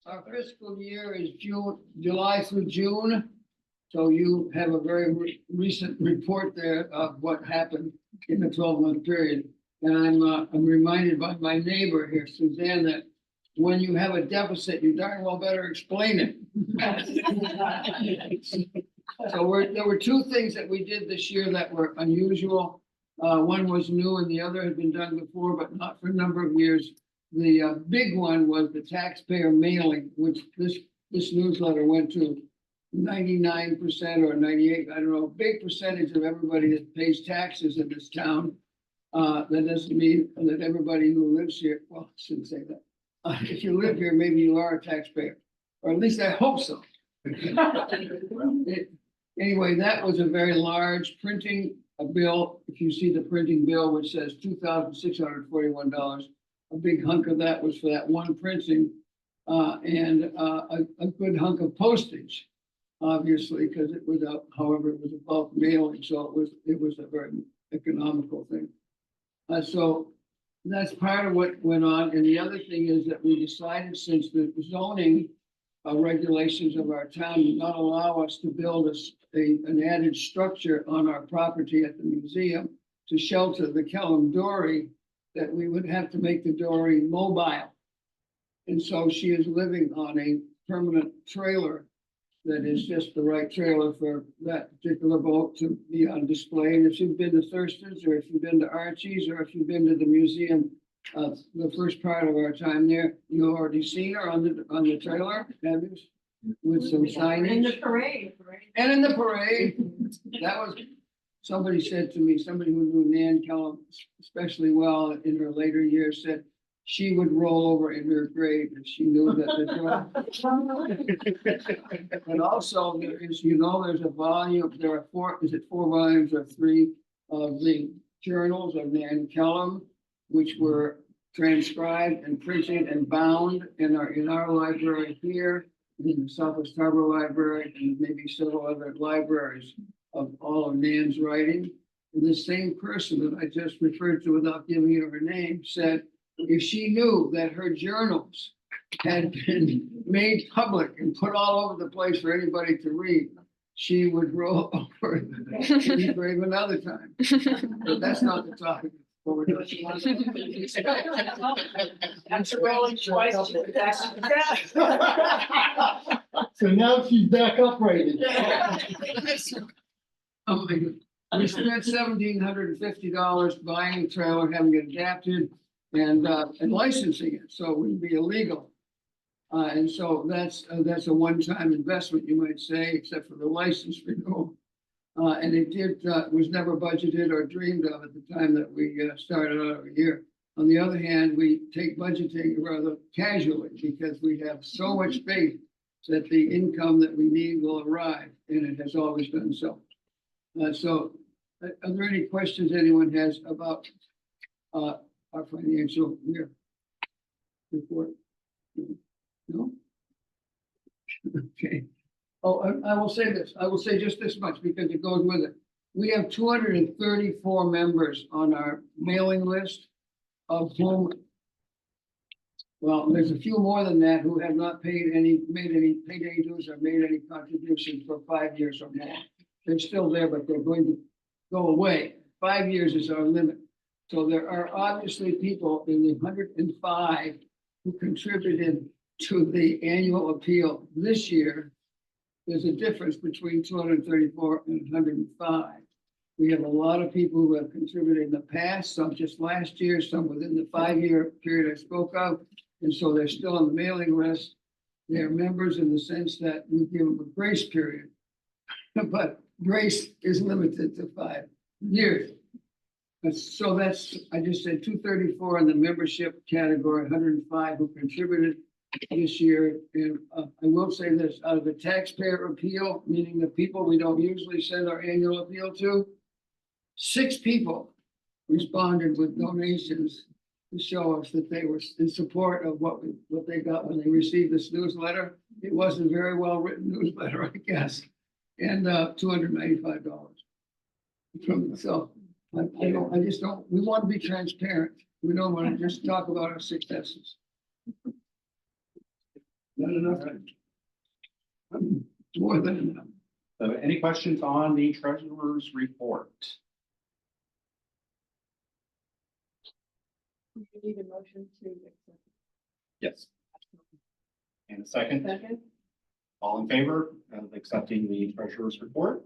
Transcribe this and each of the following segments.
Our fiscal year is July through June. So you have a very recent report there of what happened in the 12-month period. And I'm reminded by my neighbor here, Suzanne, that when you have a deficit, you darn well better explain it. So there were two things that we did this year that were unusual. One was new and the other had been done before, but not for a number of years. The big one was the taxpayer mailing, which this newsletter went to 99% or 98, I don't know, a big percentage of everybody that pays taxes in this town. That doesn't mean that everybody who lives here, well, I shouldn't say that. If you live here, maybe you are a taxpayer, or at least I hope so. Anyway, that was a very large printing bill. If you see the printing bill, which says $2,641, a big hunk of that was for that one printing, and a good hunk of postage, obviously, because it was however, it was a bulk mailing, so it was a very economical thing. So that's part of what went on. And the other thing is that we decided, since the zoning regulations of our town do not allow us to build an added structure on our property at the museum to shelter the Kellum Dory, that we would have to make the Dory mobile. And so she is living on a permanent trailer that is just the right trailer for that particular boat to be on display. And if you've been to Thurston's, or if you've been to Archie's, or if you've been to the museum, the first part of our time there, you already seen her on the trailer, have you? With some signage. In the parade. And in the parade, that was, somebody said to me, somebody who knew Nan Kellum especially well in her later years, said she would roll over in her grave if she knew that the But also there is, there's a volume, there are four volumes or three of the journals of Nan Kellum, which were transcribed and printed and bound in our library here, in the Southwest Harbor Library, and maybe several other libraries of all of Nan's writing. And the same person that I just referred to without giving you her name said, if she knew that her journals had been made public and put all over the place for anybody to read, she would roll over and be brave another time. But that's not the topic. That's rolling twice. So now she's back upright. Oh my God. We spent $1,750 buying the trailer, having it adapted, and licensing it, so it wouldn't be illegal. And so that's a one-time investment, you might say, except for the license renewal. And it was never budgeted or dreamed of at the time that we started out our year. On the other hand, we take budgeting rather casually because we have so much faith that the income that we need will arrive, and it has always done so. So are there any questions anyone has about our financial year report? No? Okay. Oh, I will say this. I will say just this much because it goes with it. We have 234 members on our mailing list, of whom, well, there's a few more than that who have not paid any dues or made any contributions for 5 years or more. They're still there, but they're going to go away. 5 years is our limit. So there are obviously people in the 105 who contributed to the annual appeal this year. There's a difference between 234 and 105. We have a lot of people who have contributed in the past, some just last year, some within the 5-year period I spoke of. And so they're still on the mailing list. They're members in the sense that we give them a grace period. But grace is limited to 5 years. So that's, I just said 234 in the membership category, 105 who contributed this year. And I will say this, out of the taxpayer appeal, meaning the people we don't usually send our annual appeal to, 6 people responded with donations to show us that they were in support of what they got when they received this newsletter. It wasn't a very well written newsletter, I guess, and $295. So I just don't. We want to be transparent. We don't want to just talk about our successes. Not enough. More than enough. So any questions on the treasurer's report? You need a motion to accept. Yes. And a second, Second, all in favor of accepting the treasurer's report?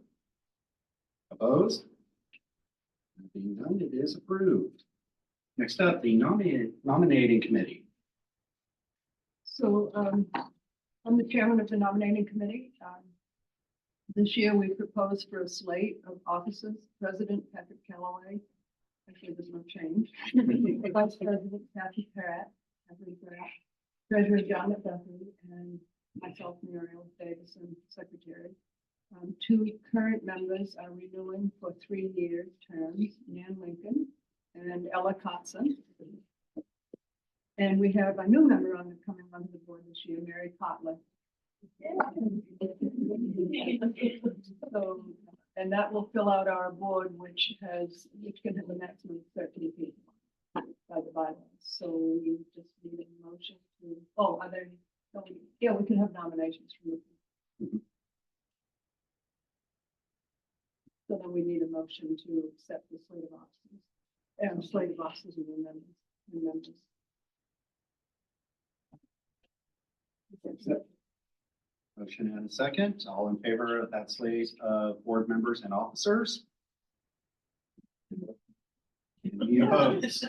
Opposed? That being done, it is approved. Next up, the nominating committee. So, I'm the chairman of the nominating committee. This year we proposed for a slate of officers, President Patrick Callaway. Actually, there's no change. Vice President Kathy Pratt, Treasurer John Duffy, and myself, Muriel Davison, Secretary. Two current members are renewing for 3-year terms, Nan Lincoln and Ella Kotson. And we have a new member coming onto the board this year, Mary Kotler. So, and that will fill out our board, which can have a maximum of 13 people by the bylaws. So we just need a motion to, are there, yeah, we can have nominations from the. So then we need a motion to accept the slate of officers, slate of officers and members. Motion and a second. All in favor of that slate of board members and officers? Any opposed?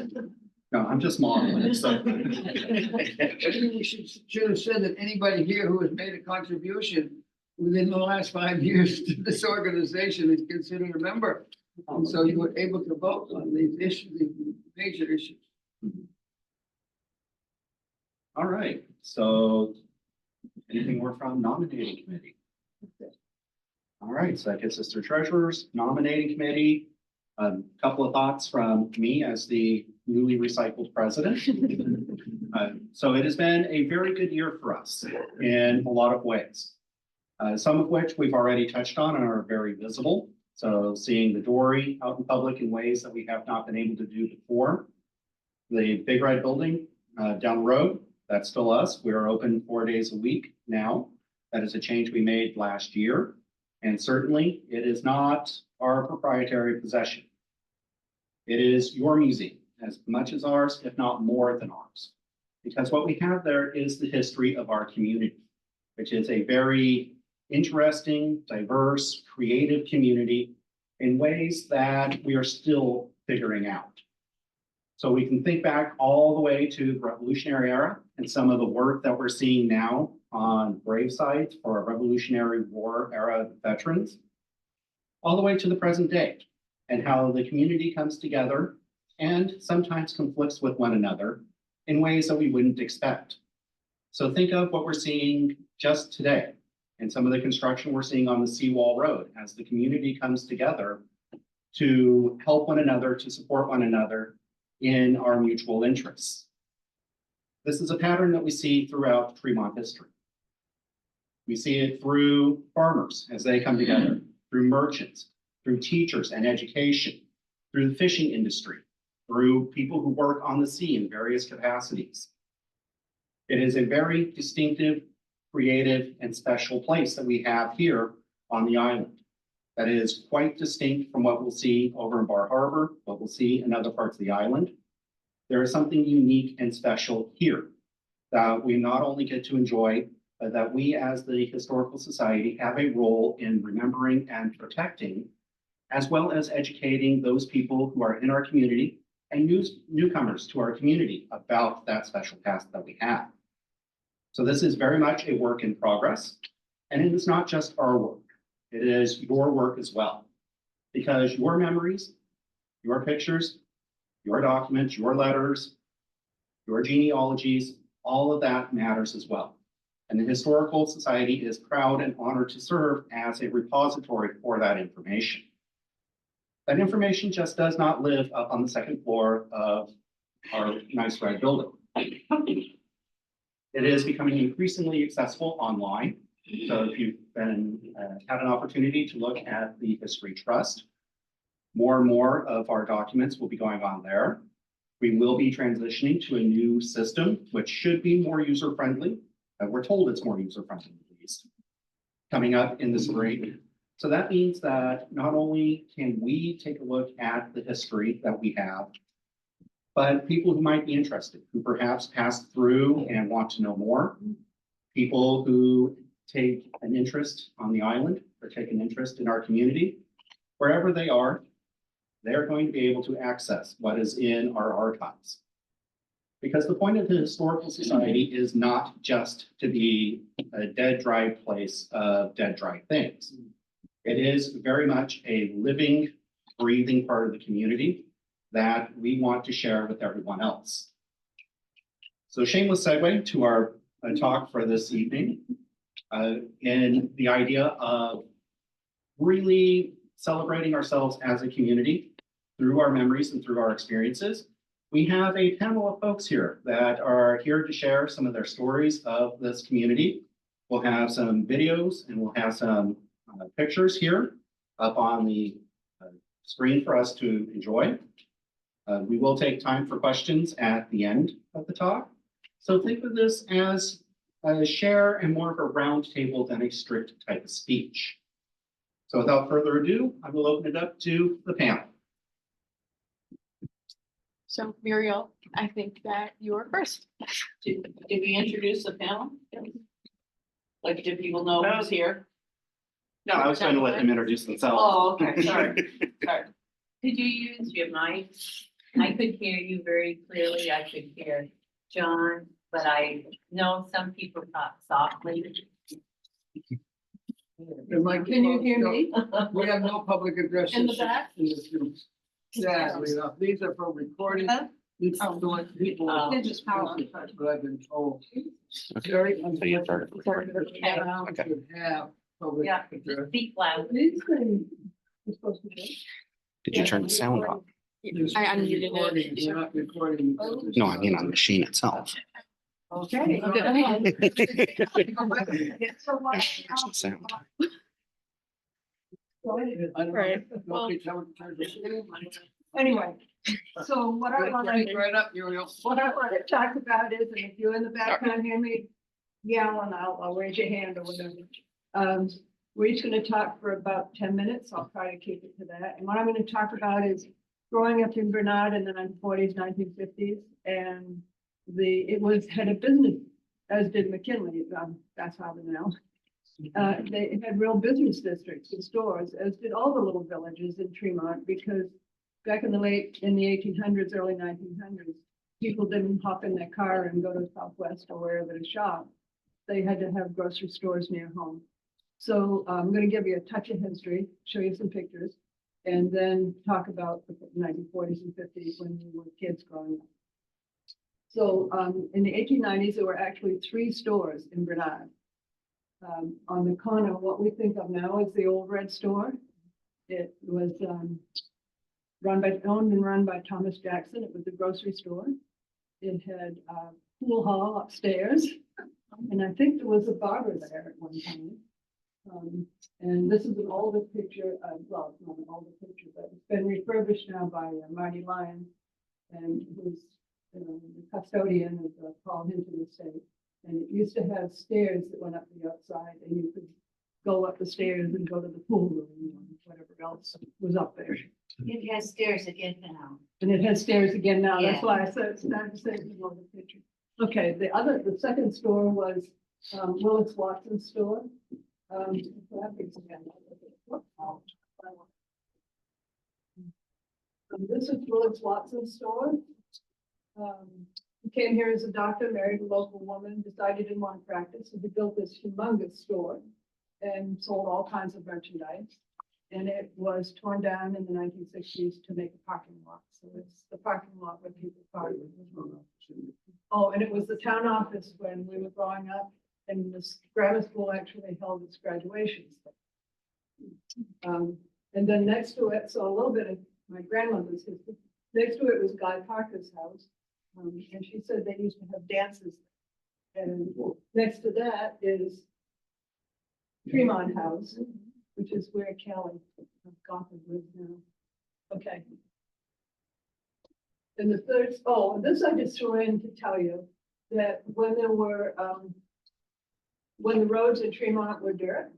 No, I'm just modeling. So. Maybe we should have said that anybody here who has made a contribution within the last 5 years to this organization is considered a member. And so you were able to vote on these issues, these major issues. All right, so anything more from nominating committee? All right, so that gets us through treasurers, nominating committee. A couple of thoughts from me as the newly recycled president. So it has been a very good year for us in a lot of ways. Some of which we've already touched on and are very visible. So seeing the dory out in public in ways that we have not been able to do before. The Big Red Building down the road, that's still us. We're open 4 days a week now. That is a change we made last year. And certainly it is not our proprietary possession. It is your museum as much as ours, if not more than ours. Because what we have there is the history of our community, which is a very interesting, diverse, creative community in ways that we are still figuring out. So we can think back all the way to the Revolutionary era and some of the work that we're seeing now on grave sites for our Revolutionary War era veterans, all the way to the present day, and how the community comes together and sometimes conflicts with one another in ways that we wouldn't expect. So think of what we're seeing just today and some of the construction we're seeing on the Seawall Road as the community comes together to help one another, to support one another in our mutual interests. This is a pattern that we see throughout Tremont history. We see it through farmers as they come together, through merchants, through teachers and education, through the fishing industry, through people who work on the sea in various capacities. It is a very distinctive, creative, and special place that we have here on the island. That is quite distinct from what we'll see over in Bar Harbor, what we'll see in other parts of the island. There is something unique and special here that we not only get to enjoy, but that we as the Historical Society have a role in remembering and protecting, as well as educating those people who are in our community and newcomers to our community about that special past that we have. So this is very much a work in progress, and it is not just our work. It is your work as well, because your memories, your pictures, your documents, your letters, your genealogies, all of that matters as well. And the Historical Society is proud and honored to serve as a repository for that information. That information just does not live up on the second floor of our nice red building. It is becoming increasingly accessible online. So if you've had an opportunity to look at the History Trust, more and more of our documents will be going on there. We will be transitioning to a new system, which should be more user-friendly, We're told it's more user-friendly, at least, coming up in the spring. So that means that not only can we take a look at the history that we have, but people who might be interested, who perhaps passed through and want to know more, people who take an interest on the island or take an interest in our community, wherever they are, they're going to be able to access what is in our archives. Because the point of the Historical Society is not just to be a dead, dry place of dead, dry things. It is very much a living, breathing part of the community that we want to share with everyone else. So shameless segue to our talk for this evening, in the idea of really celebrating ourselves as a community through our memories and through our experiences. We have a panel of folks here that are here to share some of their stories of this community. We'll have some videos and we'll have some pictures here up on the screen for us to enjoy. We will take time for questions at the end of the talk. So think of this as a share and more of a round table than a strict type of speech. So without further ado, I will open it up to the panel. So Muriel, I think that you are first. Did we introduce the panel? Like, did people know who's here? No, I was going to let them introduce themselves. Oh, okay, sorry, sorry. Could you use your mic? I could hear you very clearly. I could hear John, but I know some people talk softly. Mike, Can you hear me? We have no public addresses. In the back? in this room. Sadly enough, these are for recording. These are the ones people. They're just power on. But I've been told. Okay. Very So you started unfortunate. recording. The town should have public Yeah, address. just speak loud. Did you turn the sound off? I unmuted Recording, it. we're not recording. No, I mean on the machine itself. Okay. Sound. Right. Nobody tell- turn the- Anyway, so what I want Speak to, right up, Muriel. what I want to talk about is, and if you in the back can't hear me, yell and I'll raise your hand or whatever. We're each gonna talk for about 10 minutes. I'll try to keep it to that. And what I'm gonna talk about is growing up in Bernard in the 1940s, 1950s, and it had a business, as did McKinley, that's how they know. They had real business districts and stores, as did all the little villages in Tremont, because back in the 1800s, early 1900s, people didn't hop in their car and go to Southwest or wherever to shop. They had to have grocery stores near home. So I'm going to give you a touch of history, show you some pictures, and then talk about the 1940s and 50s when we were kids growing up. So in the 1890s, there were actually 3 stores in Bernard. On the corner, what we think of now is the old red store. It was owned and run by Thomas Jackson. It was a grocery store. It had a pool hall upstairs. And I think there was a barber there at one time. And this is an older picture, well, it's not an older picture, but it's been refurbished now by Marty Lyons, and who's the custodian of the Paul Hinton estate. And it used to have stairs that went up the outside, and you could go up the stairs and go to the pool room and whatever else was up there. It has stairs again now. And it has stairs again now. That's Yeah. why I said it's not the same as the picture. Okay, the second store was Willis Watson's store. This is Willis Watson's store. He came here as a doctor, married a local woman, decided he didn't want to practice, so he built this humongous store and sold all kinds of merchandise. And it was torn down in the 1960s to make a parking lot. So it's the parking lot where people park. Oh, and it was the town office when we were growing up, and this grammar school actually held its graduations. And then next to it, so a little bit of my grandmother's history. Next to it was Guy Parker's house. And she said they used to have dances. And next to that is Tremont House, which is where Kelly of Gotham lives now. Okay. And the third, oh, this I just threw in to tell you that when there were when the roads in Tremont were dirt,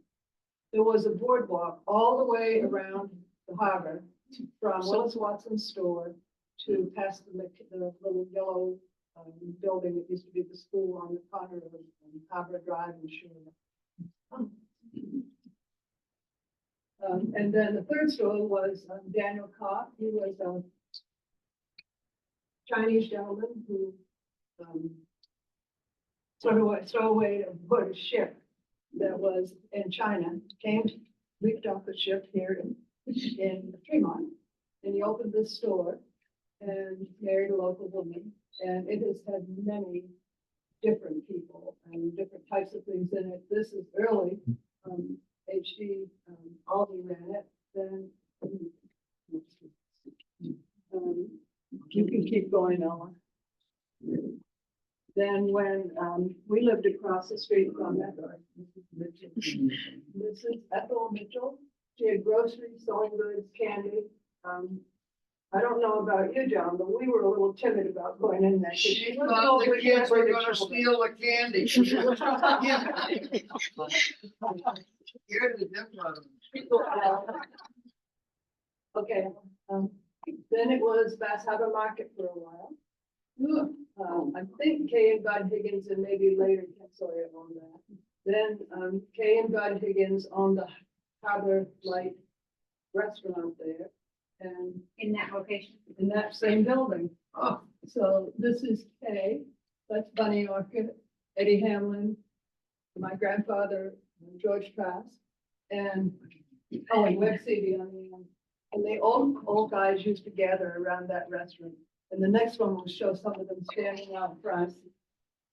there was a boardwalk all the way around the harbor from Willis Watson's store to past the little yellow building that used to be the school on the corner of Harbor Drive and Shore. And then the third store was Daniel Kopp. He was a Chinese gentleman who stowed away aboard a ship that was in China, leaked off the ship here in Fremont. And he opened this store and married a local woman. And it has had many different people and different types of things in it. This is early. HD, Aldi ran it, then you can keep going, Ella. Then when we lived across the street from that, this is Ethel Mitchell. She had groceries, sewing goods, candy. I don't know about you, John, but we were a little timid about going in there. 'Cause She you don't thought know the which kids way were the gonna children- steal the candy. Here's the difference. Okay, then it was Bass Harbor Market for a while. I think Kay and Bud Higgins and maybe later Ken Sawyer owned that. Then Kay and Bud Higgins owned the Harbor Light restaurant there and In that location. in that same building. Oh, So this is Kay, that's Bunny Orchid, Eddie Hamlin, my grandfather, George Trask, and and Webb Seavey on the end. And the old guys used to gather around that restaurant. And the next one will show some of them standing out front.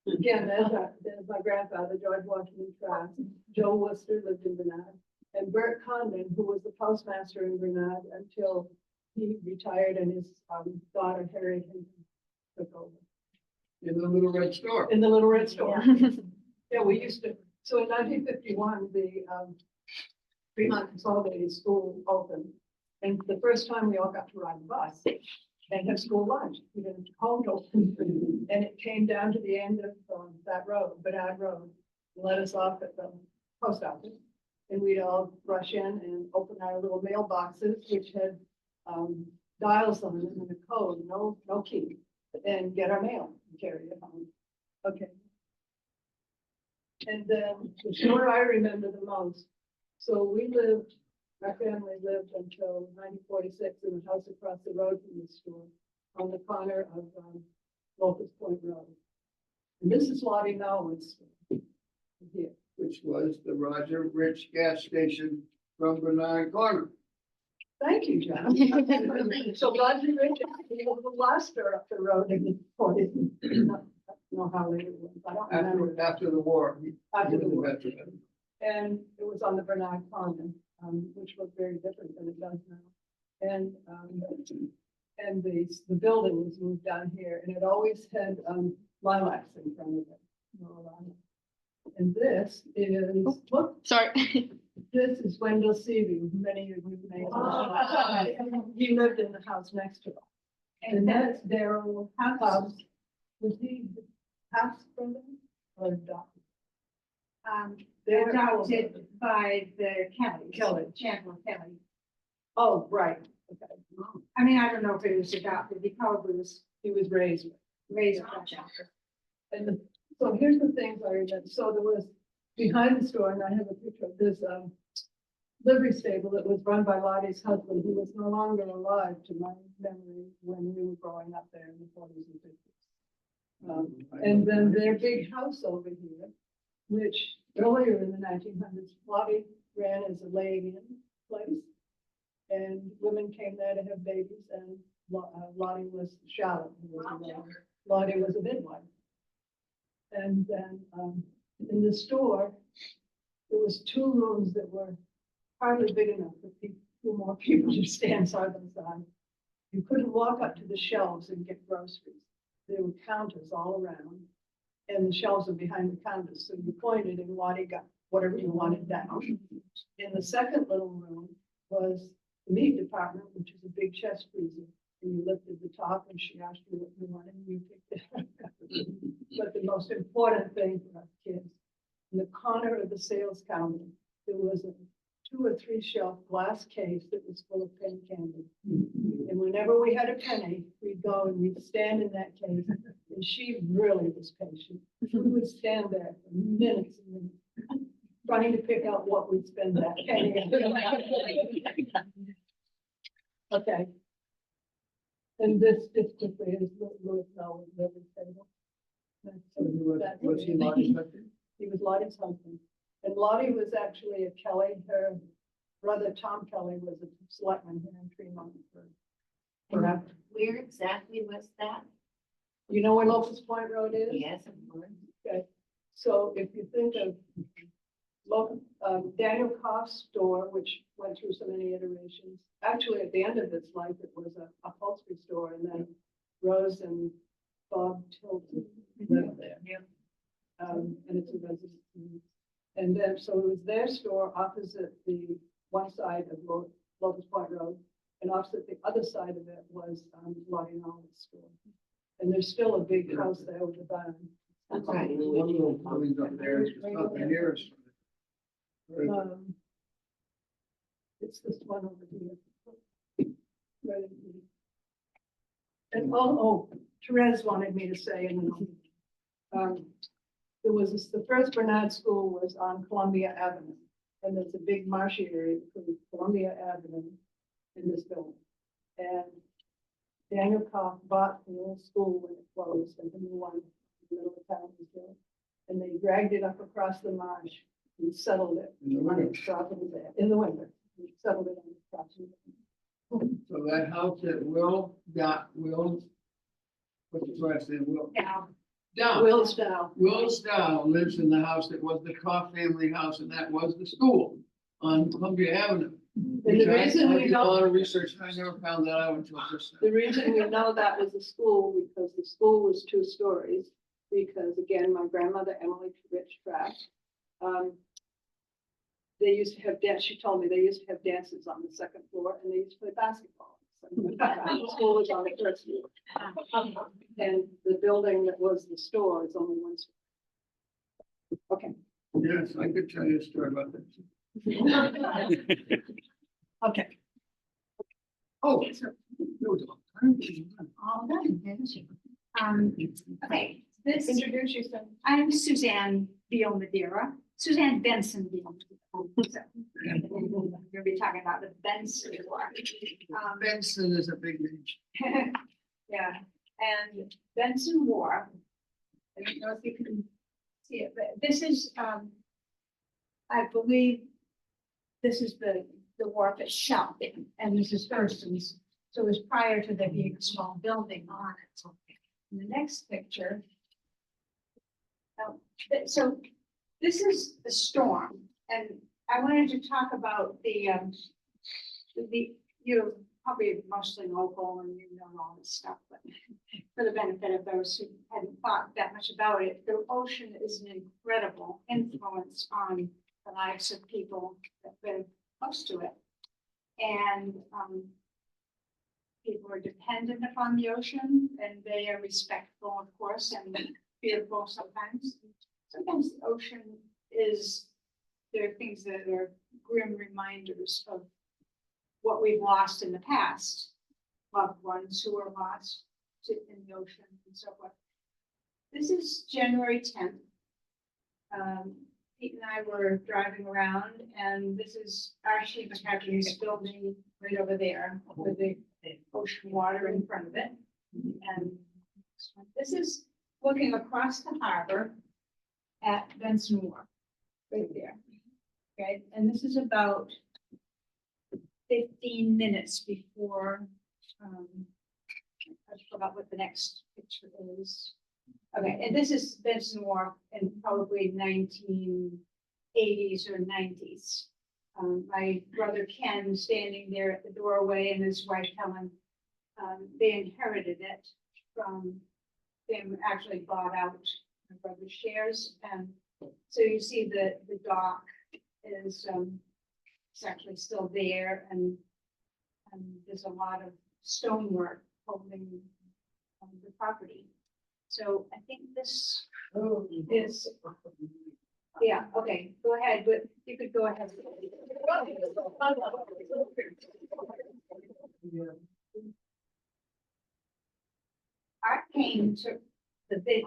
Again, there's my grandfather, George Washington Trask. Joe Worcester lived in Bernard. And Bert Condon, who was the postmaster in Bernard until he retired and his daughter Harriet Hinton took over. in the little red store. In the Little Red Store. Yeah, we used to, so in 1951, the Fremont Consolidated School opened. And the first time we all got to ride the bus and have school lunch, we didn't home open. And it came down to the end of that road, Bernard Road, and let us off at the post office. And we'd all rush in and open our little mailboxes, which had dials on them and a code, no key, and get our mail and carry it home. Okay. And then the store I remember the most. So my family lived until 1946 in the house across the road from the store on the corner of Locust Point Road. And this is Lottie Melwood's store here. Which was the Roger Rich gas station from Bernard Corner. Thank you, John. So Roger Rich, the last store up the road in the 40s. I don't know how late it was. I don't remember. After the war. After the He was a war. veteran. And it was on the Bernard Common, which looked very different than it does now. And the building was moved down here and it always had lilacs in front of it. No lilacs. And this is, look, Sorry. this is Wendell Seavey, who many of you may know. He lived in the house next to it. And that's Daryl House. Was he half brother or adopted? They were Adopted by the Kellys. Kelly. Chandler Kelly. Oh, right, okay. I mean, I don't know if he was adopted, he probably was He was raised with. raised by Chandler. And so here's the things I remember. So there was behind the store, and I have a picture of this livery stable that was run by Lottie's husband, who was no longer alive to my memory when we were growing up there in the 40s and 50s. And then their big house over here, which earlier in the 1900s, Lottie ran as a laying-in place. And women came there to have babies, and Lottie was Charlotte. Lottie was a midwife. And then in the store, there was 2 rooms that were hardly big enough for 2 more people to stand side by side. You couldn't walk up to the shelves and get groceries. There were counters all around, and the shelves were behind the counters. So you pointed and Lottie got whatever you wanted down. In the second little room was the meat department, which is a big chest freezer. And you lifted the top and she asked you what you wanted and you picked it up. But the most important thing for us kids in the corner of the sales counter, there was a 2 or 3 shelf glass case that was full of penny candy. And whenever we had a penny, we'd go and we'd stand in that case, and she really was patient. We would stand there for minutes and minutes, trying to pick out what we'd spend that penny on. Okay. And this quickly is Louis Noel, Lily's table. Was he Lottie's husband? He was Lottie's husband. And Lottie was actually a Kelly, her brother Tom Kelly was a selectman here in Tremont forever. Where exactly was that? You know where Locust Point Road is? Yes, of course. Okay, so if you think of Daniel Koff's store, which went through so many iterations, actually at the end of its life, it was a upholstery store, and then Rose and Bob Tilton lived there. And it's a residence. And then, so it was their store opposite the one side of Locust Point Road, and opposite the other side of it was Lottie Nolan's store. And there's still a big house there with the barn. That's right. One of those buildings up there is just up the nearest. It's this one over here. Right in here. And Therese wanted me to say, there was the first Bernard School was on Columbia Avenue, and there's a big marshy area between Columbia Avenue and this building. And Daniel Koff bought the old school when it closed, and the new one in the middle of town was built. And they dragged it up across the marsh and settled it on its property there in the winter. We settled it on its property. So that house that Will, what's his last name, Will? Down. Will's down. Will's Dow lives in the house that was the Koff family house, and that was the school on Columbia Avenue. And the Which I reason did a lot of research, I never found that out until just now. The reason we know that was a school, because the school was 2 stories, because again, my grandmother, Emily Rich Track, they used to have dance, she told me they used to have dances on the 2nd floor, and they used to play basketball. The school was on the 1st floor. And the building that was the store is only 1 story. Okay. Yes, I could tell you a story about that. Okay. Oh. there was a- All done, didn't you? Okay, this, Introduce yourself. I'm Suzanne Beal Madeira, Suzanne Benson Beal. So, we're gonna be talking about the Benson War. Benson is a big name. Yeah, and Benson War. I don't know if you can see it, but this is, I believe, this is the wharf itself, and this is Thurston's. So it was prior to there being a small building on it. In the next picture. So this is the storm, and I wanted to talk about you're probably mostly local and you know all this stuff, but for the benefit of those who hadn't thought that much about it, the ocean is an incredible influence on the lives of people that live close to it. And people are dependent upon the ocean, and they are respectful, of course, and fearful sometimes. Sometimes the ocean there are things that are grim reminders of what we've lost in the past, loved ones who were lost in the ocean and so forth. This is January 10th. Pete and I were driving around, and this is actually the Captain's building right over there with the ocean water in front of it. And this is looking across the harbor at Benson Wharf, right there. Okay, and this is about 15 minutes before, I forgot what the next picture is. Okay, and this is Benson Wharf in probably 1980s or 90s. My brother Ken standing there at the doorway, and his wife Helen, they inherited it from them, actually bought out my brother's shares. And so you see the dock is it's actually still there, and there's a lot of stonework holding the property. So I think this is Yeah, okay, go ahead, but you could go ahead. Art Kane took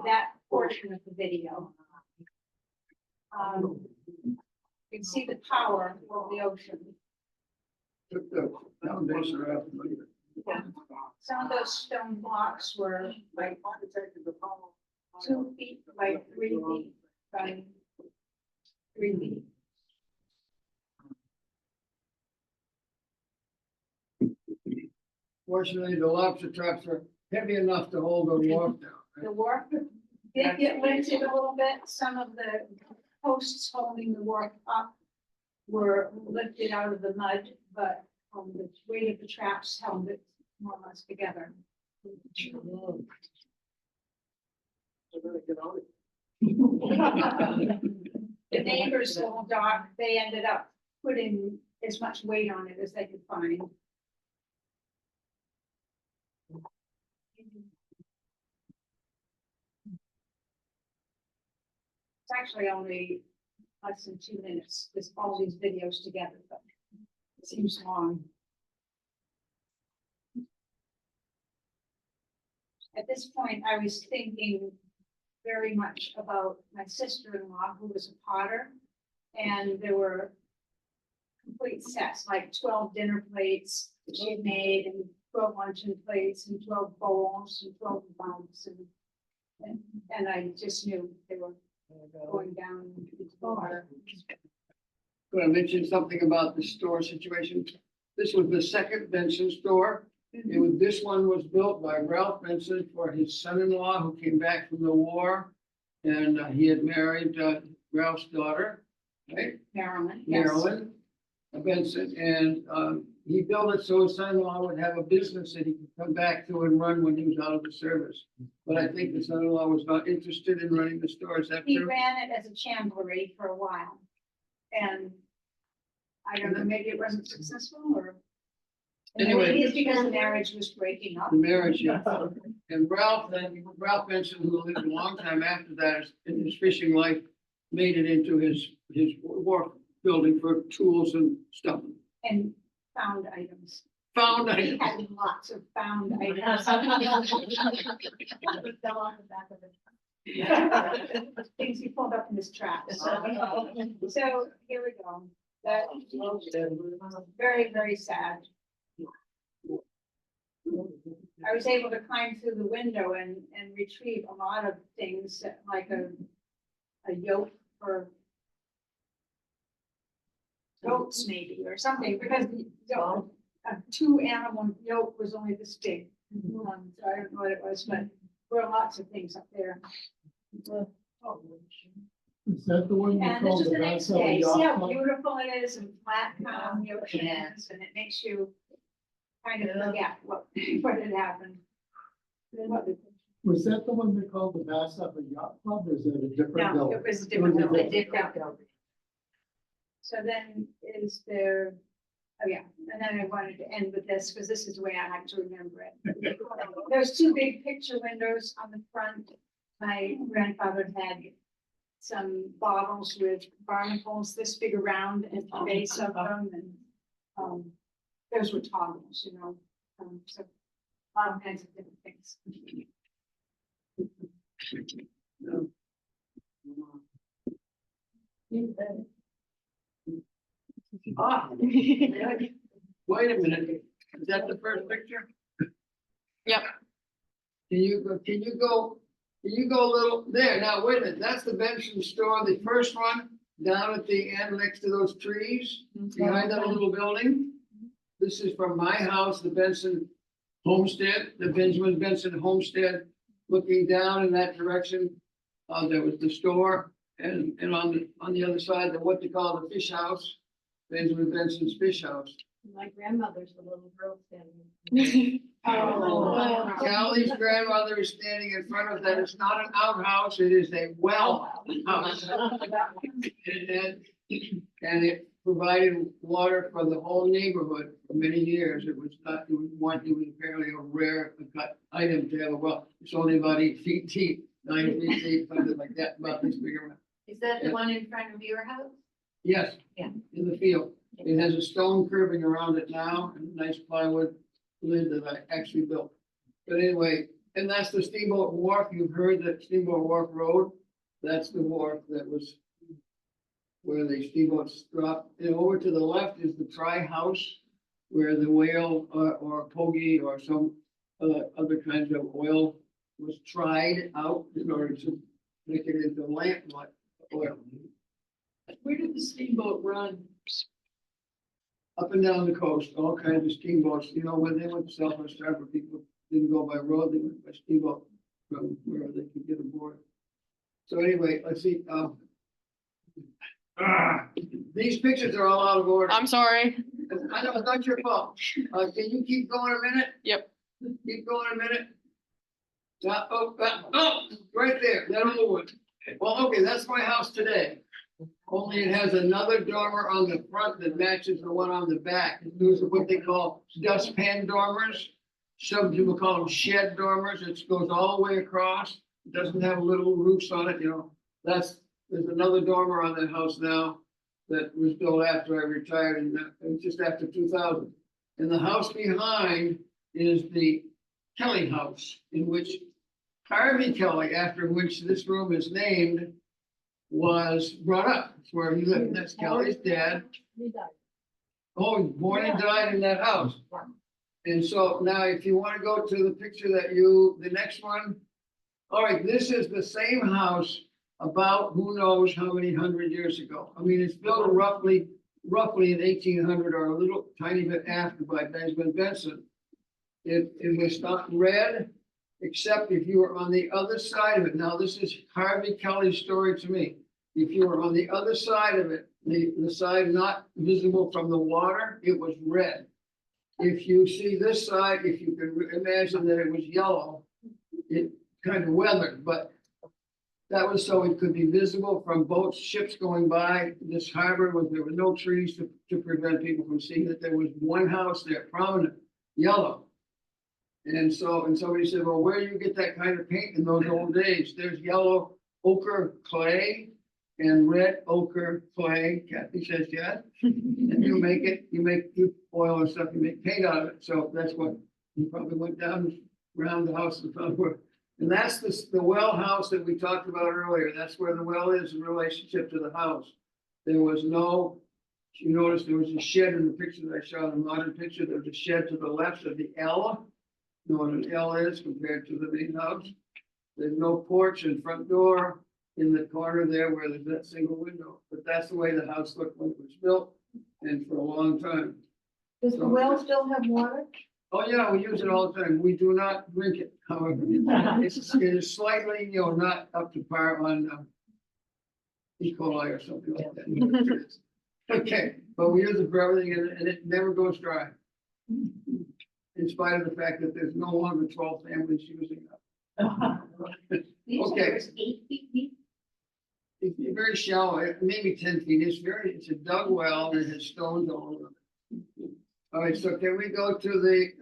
that portion of the video. You can see the power of the ocean. Took the foundation out. Yeah. Some of those stone blocks were like 2 feet by 3 feet by 3 feet. Fortunately, the lobster traps are heavy enough to hold the wharf down. The wharf did get lifted a little bit. Some of the posts holding the wharf up were lifted out of the mud, but the weight of the traps held it more or less together. The neighbor's little dock, they ended up putting as much weight on it as they could find. It's actually only less than 2 minutes, with all these videos together, but it seems long. At this point, I was thinking very much about my sister-in-law, who was a potter, and there were complete sets, like 12 dinner plates that she had made, and 12 luncheon plates, and 12 bowls, and 12 bowls, and I just knew they were going down into the water. Going to mention something about the store situation. This was the second Benson store. This one was built by Ralph Benson for his son-in-law who came back from the war. And he had married Ralph's daughter, right? Maryland. Yes. Marilyn Benson. And he built it so his son-in-law would have a business that he could come back to and run when he was out of the service. But I think the son-in-law was not interested in running the store. Is that He true? ran it as a chandlery for a while. And I don't know, maybe it wasn't successful or. Anyway. Maybe it's because the marriage was breaking up. The marriage, yeah. And Ralph Benson, who lived a long time after that, in his fishing life, made it into his wharf building for tools and stuff. And found items. Found He items. had lots of found items. Fell off the back of it. Things he pulled up in his traps. So here we go. That very, very sad. I was able to climb through the window and retrieve a lot of things like a yoke for goats maybe or something, because a 2-animal yoke was only this big. So I don't know what it was, but there were lots of things up there. Is that the one you And this call was the the next Vassar day. See Yacht how Club? beautiful it is and flat calm the ocean is, and it makes you kind of forget what had happened. Was that the one they called the Vassar Yacht Club, or is that a different No, building? it was a different It was a building. different Building. So then is there, oh yeah, and then I wanted to end with this, because this is the way I like to remember it. There's 2 big picture windows on the front. My grandfather had some bottles with barnacles this big around at the base of them, and those were toggles, you know, so all kinds of different things. Ah, wait a minute. Is that the first picture? Yep. Can you go a little there? Now, wait a minute. That's the Benson store, the first one down at the end next to those trees behind that little building. This is from my house, the Benson homestead, the Benjamin Benson homestead, looking down in that direction. There was the store and on the other side, what they call the fish house, Benjamin Benson's fish house. My grandmother's the little girl standing. Oh. Callie's grandmother is standing in front of that. It's not an outhouse, it is a well house. And it provided water for the whole neighborhood for many years. It was apparently a rare cut item to have a well. It's only about 8 feet deep, 9 feet deep, something like that, about this big around. Is that the one in front of your house? Yes. Yeah. In the field. It has a stone curving around it now and a nice plywood lid that I actually built. But anyway, and that's the Steamboat Wharf. You've heard that Steamboat Wharf Road. That's the wharf that was where the steamboats drop. And over to the left is the Try House, where the whale or pogie or some other kinds of oil was tried out in order to make it into lamp oil. Where did the steamboat run? Up and down the coast, all kinds of steamboats, you know, when they went to Southwest Harbor, people didn't go by road, they went by steamboat from wherever they could get aboard. So anyway, let's see, these pictures are all out of order. I'm sorry. I know, it's not your fault. Can you keep going a minute? Yep. Keep going a minute. Right there, that old one. Well, okay, that's my house today. Only it has another dormer on the front that matches the one on the back. Those are what they call dustpan dormers. Some people call them shed dormers. It goes all the way across. It doesn't have little roofs on it, you know. There's another dormer on that house now that was built after I retired and just after 2000. And the house behind is the Kelly house, in which Harvey Kelly, after which this room is named, was brought up. It's where he lived. That's Kelly's dad. Oh, he born and died in that house. And so now if you want to go to the picture the next one. All right, this is the same house about who knows how many hundred years ago. I mean, it's built roughly in 1800 or a little tiny bit after by Benjamin Benson. It was not red, except if you were on the other side of it. Now, this is Harvey Kelly's story to me. If you were on the other side of it, the side not visible from the water, it was red. If you see this side, if you can imagine that it was yellow, it kind of weathered, but that was so it could be visible from boats, ships going by this harbor where there were no trees to prevent people from seeing that there was one house there, prominent, yellow. And somebody said, well, where do you get that kind of paint in those old days? There's yellow ochre clay and red ochre clay. Kathy says, yes. And you oil and stuff, you make paint out of it. So that's what you probably went down around the house and found where. And that's the well house that we talked about earlier. That's where the well is in relationship to the house. There was no, you notice there was a shed in the picture that I shot, a modern picture. There was a shed to the left of the L. You know what an L is compared to the main house. There's no porch and front door in the corner there where there's that single window. But that's the way the house looked when it was built and for a long time. Does the well still have water? Oh, yeah, we use it all the time. We do not drink it, however. It is slightly, not up to par on E. coli or something like that. Okay, but we use it for everything and it never goes dry. In spite of the fact that there's no longer 12 families using it. Okay. It's 8 feet deep. It's very shallow, maybe 10 feet. It's a dug well and it has stones all over it. All right, so can we go to the,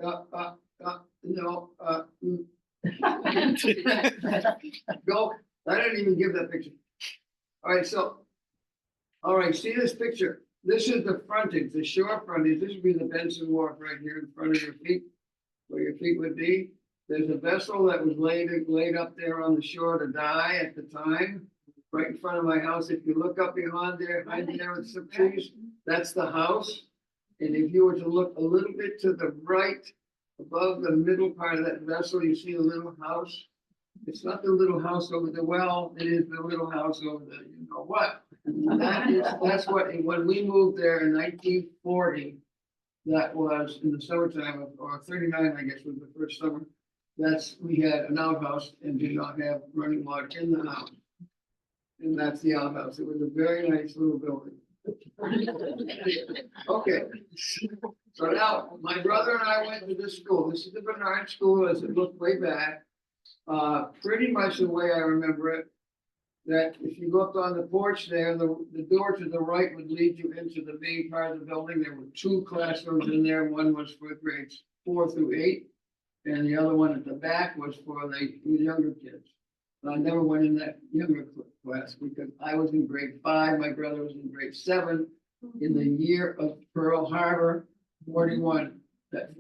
go, I didn't even give that picture. All right, see this picture? This is the frontage, the shore frontage. This would be the Benson Wharf right here in front of your feet, where your feet would be. There's a vessel that was laid up there on the shore to die at the time, right in front of my house. If you look up behind there with some trees, that's the house. And if you were to look a little bit to the right, above the middle part of that vessel, you see a little house. It's not the little house over the well, it is the little house over the, you know what? That's what, when we moved there in 1940, that was in the summertime or 39, I guess was the first summer. We had an outhouse and did not have running water in the house. And that's the outhouse. It was a very nice little building. Okay, so now my brother and I went to this school. This is the Bernard School as it looked way back. Pretty much the way I remember it, that if you looked on the porch there, the door to the right would lead you into the main part of the building. There were 2 classrooms in there. One was for grades 4 through 8, and the other one at the back was for the younger kids. I never went in that younger class because I was in grade 5, my brother was in grade 7. In the year of Pearl Harbor, 41, that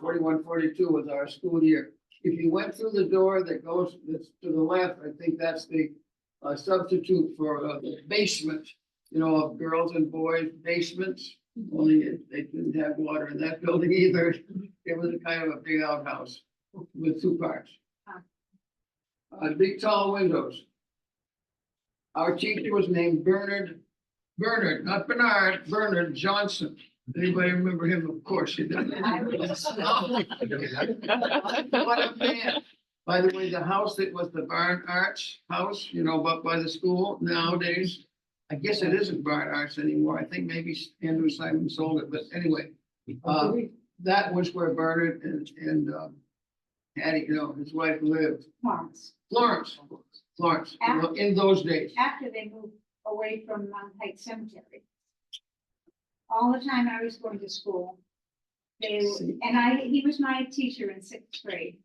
41, 42 was our school year. If you went through the door that's to the left, I think that's the substitute for the basement, of girls and boys basements. Only they didn't have water in that building either. It was a kind of a big outhouse with 2 parts. Big tall windows. Our teacher was named Bernard, not Bernard, Bernard Johnson. Anybody remember him? Of course you do. What a man. By the way, the house that was the Barn Arts house, up by the school nowadays, I guess it isn't Barn Arts anymore. I think maybe Andrew Simon sold it, but anyway, that was where Bernard and Hattie, his wife lived. Florence, in those days. After they moved away from Mount Heights Cemetery. All the time I was going to school, he was my teacher in 6th grade.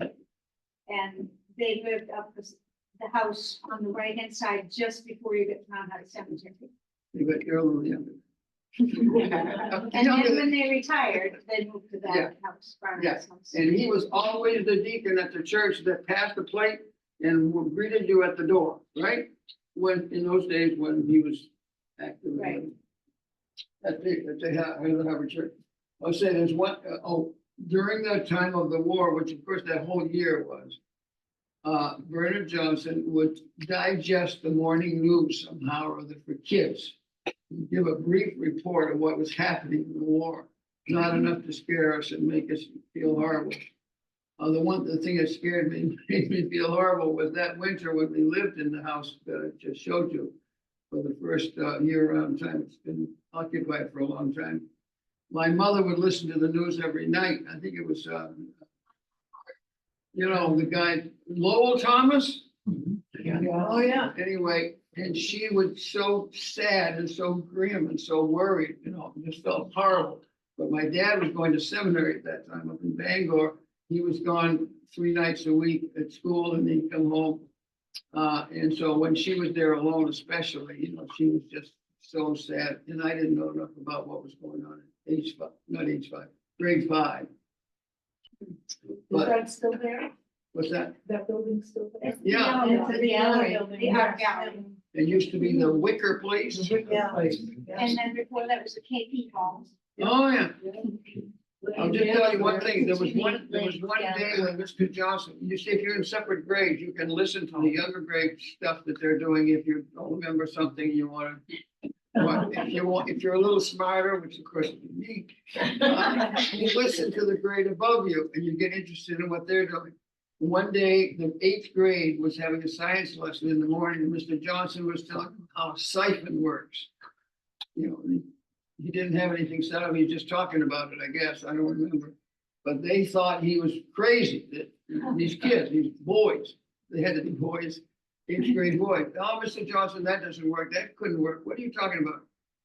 And they lived up the house on the right-hand side, just before you get to Mount Heights Cemetery. You got your little younger. And then when they retired, they moved to that house. Barnard's house. And he was always the deacon at the church that passed the plate and greeted you at the door, right? In those days when he was active. Right. At the Harvard Church. I'll say there's one, during the time of the war, which of course that whole year was, Bernard Johnson would digest the morning news somehow or other for kids. He'd give a brief report of what was happening in the war, not enough to scare us and make us feel horrible. The thing that made me feel horrible was that winter when we lived in the house that I just showed you. For the first year-round time, it's been occupied for a long time. My mother would listen to the news every night. I think it was, the guy Lowell Thomas. Yeah. Oh, yeah. Anyway, and she was so sad and so grim and so worried, just felt horrible. But my dad was going to seminary at that time up in Bangor. He was gone 3 nights a week at school and he'd come home. And so when she was there alone, especially, she was just so sad. And I didn't know enough about what was going on at grade 5. Is But that still there? what's that? That building's still there? Yeah, It's the gallery, the art gallery. it used to be the Wicker Place. Yeah. And then before that was the KP Hall. Oh, yeah. I'll just tell you one thing, there was one day when Mr. Johnson, you see, if you're in separate grades, you can listen to the younger grade stuff that they're doing if you don't remember something you want to. If you're a little smarter, which of course is me, you listen to the grade above you and you get interested in what they're doing. One day, the 8th grade was having a science lesson in the morning, and Mr. Johnson was telling them how a siphon works. He didn't have anything set up, he was just talking about it, I guess, I don't remember. But they thought he was crazy, that these kids, these boys, they had to be boys, 8th grade boys. Oh, Mr. Johnson, that doesn't work, that couldn't work, what are you talking about?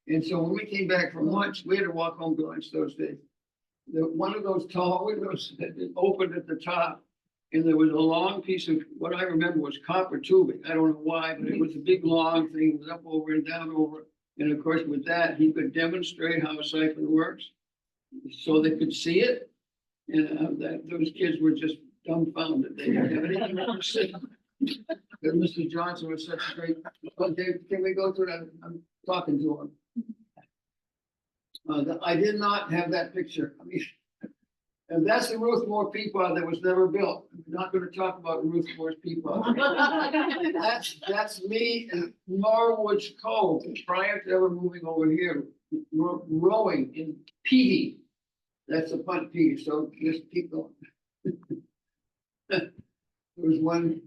And so when we came back from lunch, we had to walk home to lunch those days. One of those tall windows had been opened at the top, and there was a long piece of, what I remember was copper tubing, I don't know why, but it was a big long thing, it was up over and down over. And of course, with that, he could demonstrate how a siphon works, so they could see it. And those kids were just dumbfounded. They didn't have anything to say. Because Mr. Johnson was such a great. Okay, can we go through that? I'm talking to him. I did not have that picture. I mean, and that's the Ruth Moore Peapod that was never built. I'm not going to talk about Ruth Moore's Peapod. That's me in Norwood's Cove prior to ever moving over here, rowing in Peavy. That's a punt Peavy, so just keep going. There was one,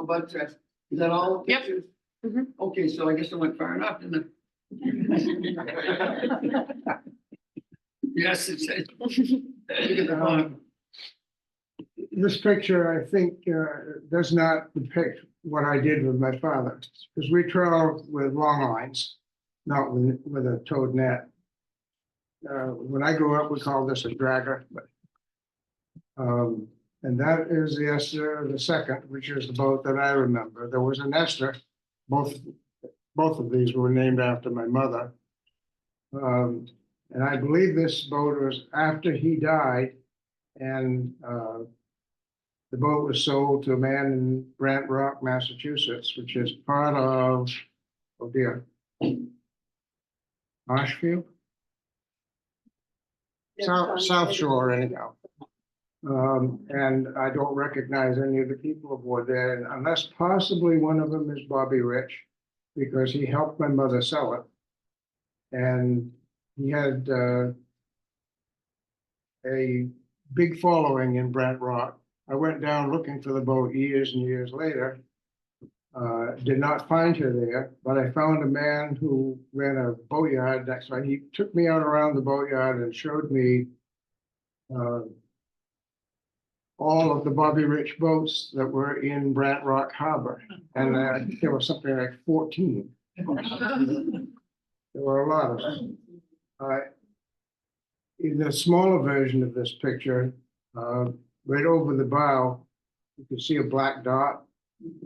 but is that all the Yep. pictures? Mhm. Okay, so I guess I went far enough, didn't I? Yes, it says. Look at the bottom. This picture, I think, does not depict what I did with my father, because we traveled with long lines, not with a towed net. When I grew up, we called this a dragger, but and And that is the Esther the second, which is the boat that I remember. There was an Esther, both of these were named after my mother. And I believe this boat was after he died, and the boat was sold to a man in Brant Rock, Massachusetts, which is part of, oh dear, Marshfield? South Shore anyhow. And I don't recognize any of the people aboard there, and unless possibly one of them is Bobby Rich, because he helped my mother sell it. And he had a big following in Brant Rock. I went down looking for the boat years and years later. Did not find her there, but I found a man who ran a boatyard next to. He took me out around the boatyard and showed me all of the Bobby Rich boats that were in Brant Rock Harbor. And I think there was something like 14. There were a lot of them. In the smaller version of this picture, right over the bow, you can see a black dot.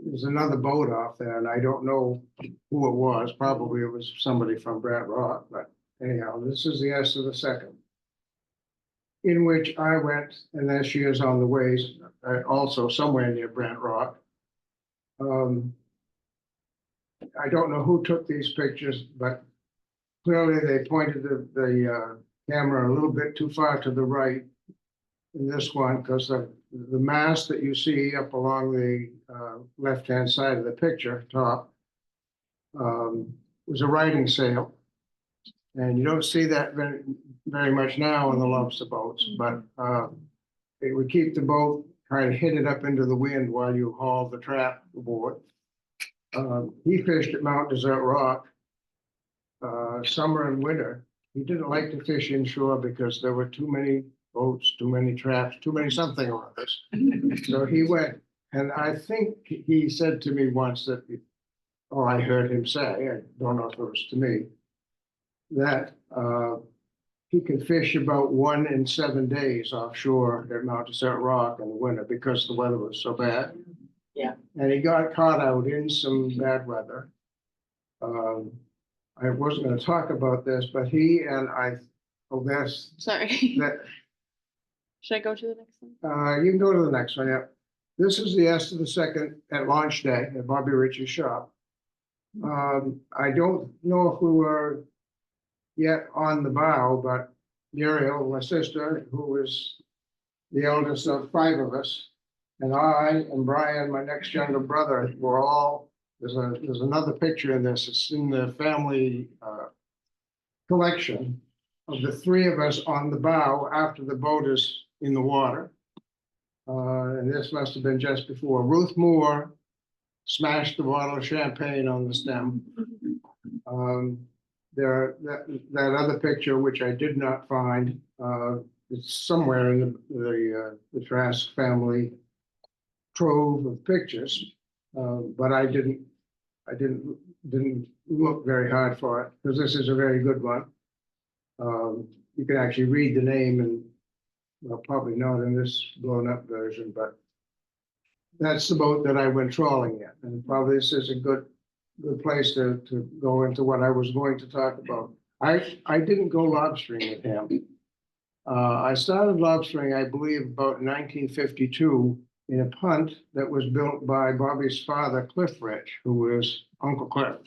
There's another boat off there, and I don't know who it was. Probably it was somebody from Brant Rock, but anyhow, this is the Esther the second, in which I went, and there she is on the ways, also somewhere near Brant Rock. I don't know who took these pictures, but clearly they pointed the camera a little bit too far to the right in this one, because the mast that you see up along the left-hand side of the picture, top, was a riding sail. And you don't see that very much now in the lobster boats, but it would keep the boat kind of headed up into the wind while you haul the trap aboard. He fished at Mount Desert Rock summer and winter. He didn't like to fish inshore because there were too many boats, too many traps, too many something or others. So he went, and I think he said to me once that, or I heard him say, I don't know if it was to me, that he can fish about 1 in 7 days offshore at Mount Desert Rock in the winter because the weather was so bad. Yeah. And he got caught out in some bad weather. I wasn't going to talk about this, but he and that's Sorry. that. Should I go to the next one? You can go to the next one, yeah. This is the Esther the second at launch day at Bobby Rich's shop. I don't know if we were yet on the bow, but Muriel, my sister, who is the eldest of 5 of us, and I and Brian, my next younger brother, were all, there's another picture in this. It's in the family collection of the 3 of us on the bow after the boat is in the water. And this must have been just before. Ruth Moore smashed the bottle of champagne on the stem. That other picture, which I did not find, it's somewhere in the Trask family trove of pictures, but I didn't look very hard for it because this is a very good one. You can actually read the name, and well, probably not in this blown up version, but that's the boat that I went trawling in, and probably this is a good place to go into what I was going to talk about. I didn't go lobstering with him. I started lobstering, I believe, about 1952 in a punt that was built by Bobby's father, Cliff Rich, who was Uncle Cliff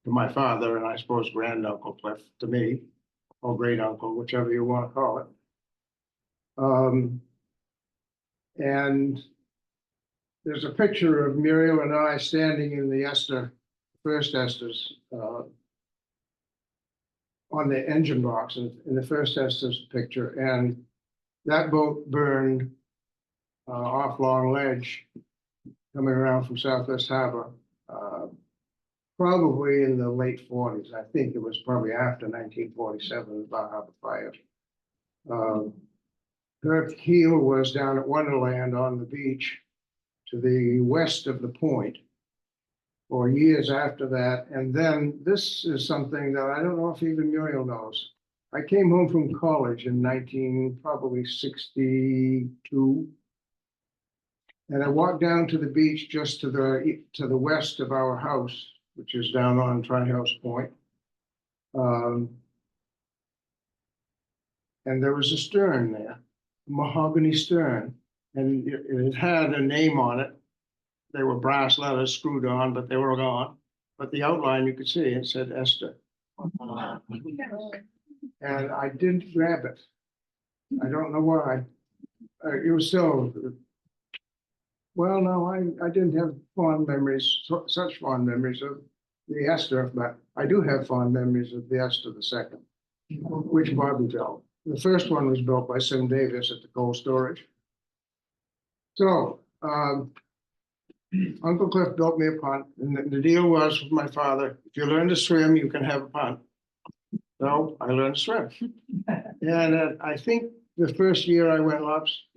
to my father, and I suppose granduncle Cliff to me, or great uncle, whichever you want to call it. And there's a picture of Muriel and I standing in the first Esther's on the engine box in the first Esther's picture, and that boat burned off Long Ledge coming around from Southwest Harbor, probably in the late 40s. I think it was probably after 1947, the Bar Harbor fire. Her keel was down at Wonderland on the beach to the west of the point for years after that. And then this is something that I don't know if even Muriel knows. I came home from college in probably 62, And I walked down to the beach just to the west of our house, which is down on Tri-House Point. And there was a stern there, mahogany stern, and it had a name on it. They were brass letters screwed on, but they were gone. But the outline you could see, it said Esther. And I didn't grab it. I don't know why. It was still, well, no, I didn't have fond memories, such fond memories of the Esther, but I do have fond memories of the Esther the second, which Barbie built. The first one was built by Sim Davis at the cold storage. So, Uncle Cliff built me a punt, and the deal was with my father, if you learn to swim, you can have a punt. So I learned to swim. And I think the first year I went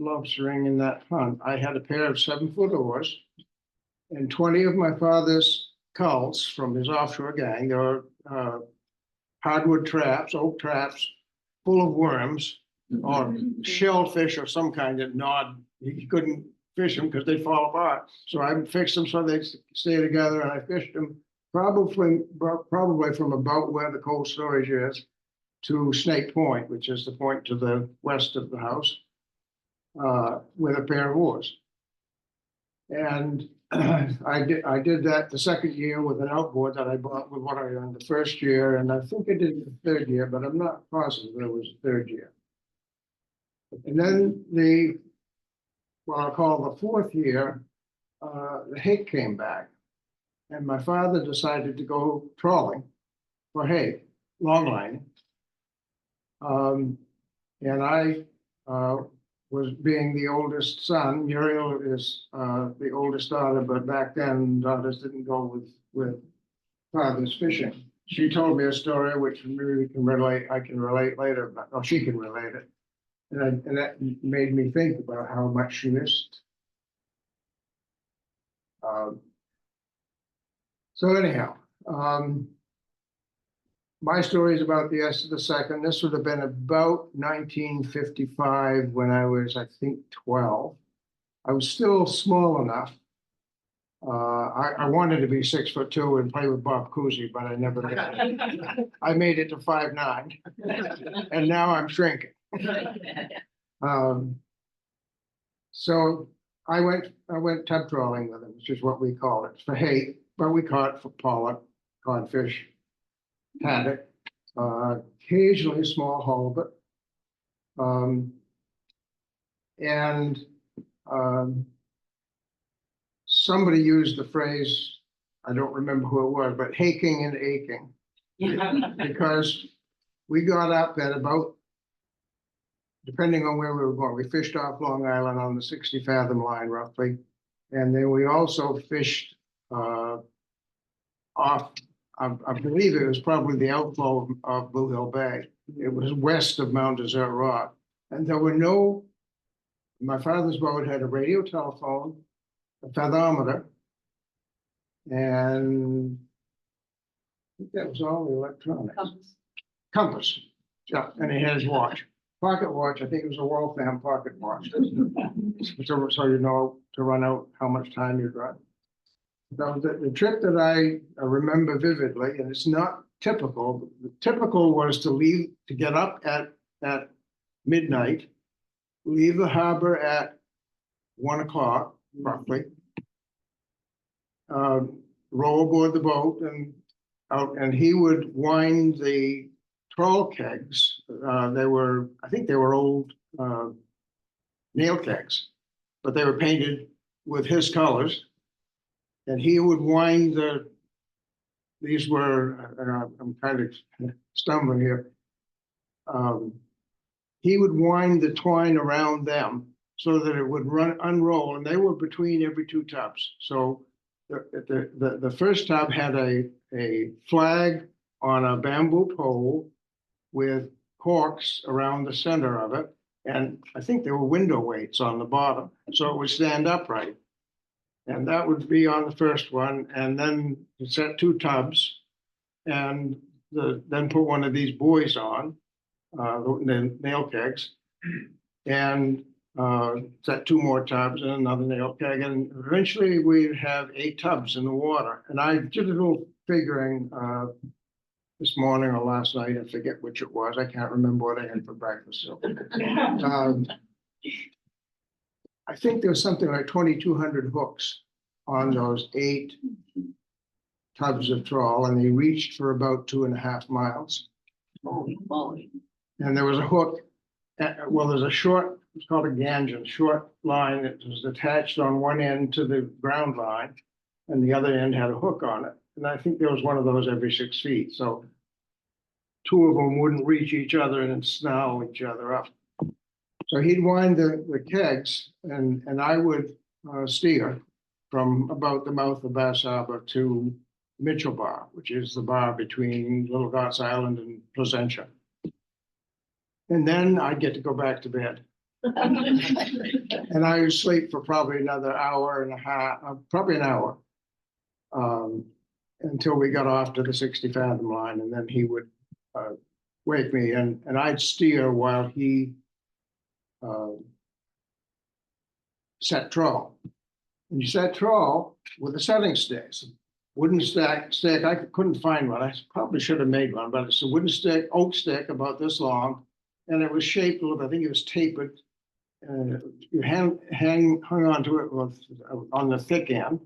lobstering in that punt, I had a pair of 7-foot oars and 20 of my father's culls from his offshore gang. There were hardwood traps, oak traps, full of worms or shellfish or some kind of nod. You couldn't fish them because they'd fall apart. So I fixed them so they'd stay together, and I fished them probably from about where the cold storage is to Snake Point, which is the point to the west of the house, with a pair of oars. And I did that the second year with an outboard that I bought with what I earned the first year, and I think I did it the third year, but I'm not positive it was the third year. And then what I'll call the fourth year, the hake came back, and my father decided to go trawling for hake, longline. And I was being the oldest son. Muriel is the oldest daughter, but back then daughters didn't go with fathers fishing. She told me a story which really I can relate later, but she can relate it. And that made me think about how much she missed. So anyhow, my story is about the Esther the second. This would have been about 1955 when I was, I think, 12. I was still small enough. I wanted to be 6'2" and play with Bob Cousy, but I never did. I made it to 5'9", and now I'm shrinking. So I went tub trawling with him, which is what we call it, for hake, but we caught for pollock, codfish, haddock, occasionally small halibut. Somebody used the phrase, I don't remember who it was, but haking and aching. Because we got up at about, depending on where we were going, we fished off Long Island on the 60 fathom line roughly. And then we also fished off, I believe it was probably the outflow of Blue Hill Bay. It was west of Mount Desert Rock. And there were my father's boat had a radio telephone, a fathometer, and I think that was all the electronics. Compass. Yeah, and he had his watch. Pocket watch, I think it was a Waltham pocket watch. So you know to run out how much time you've got. That was the trip that I remember vividly, and it's not typical. The typical was to get up at midnight, leave the harbor at 1 o'clock, roughly, row aboard the boat and he would wind the trawl kegs. I think they were old nail kegs, but they were painted with his colors. And he would wind these were, I'm kind of stumbling here. He would wind the twine around them so that it would unroll, and they were between every 2 tubs. So the first tub had a flag on a bamboo pole with corks around the center of it. And I think there were window weights on the bottom, so it would stand upright. And that would be on the first one, and then set 2 tubs, and then put one of these buoys on, the nail kegs, and set 2 more tubs and another nail keg, and eventually we'd have 8 tubs in the water. And I did a little figuring, this morning or last night, I forget which it was. I can't remember what I had for breakfast. So, I think there was something like 2,200 hooks on those 8 tubs of trawl, and they reached for about 2.5 miles. Holy moly. And there was a hook, well, there's a short, it's called a gangion, short line that was attached on one end to the ground line, and the other end had a hook on it. And I think there was one of those every 6 feet, so 2 of them wouldn't reach each other and then snarl each other up. So he'd wind the kegs, and I would steer from about the mouth of Bass Harbor to Mitchell Bar, which is the bar between Little Gots Island and Placentia. And then I'd get to go back to bed. And I would sleep for probably another hour and a half, probably an hour. Until we got off to the 60 fathom line, and then he would wake me, and I'd steer while he set trawl. And you set trawl with the setting sticks. Wooden stick, I couldn't find one. I probably should have made one, but it's a wooden stick, oak stick about this long, and it was shaped a little bit. I think it was tapered. You hung onto it on the thick end,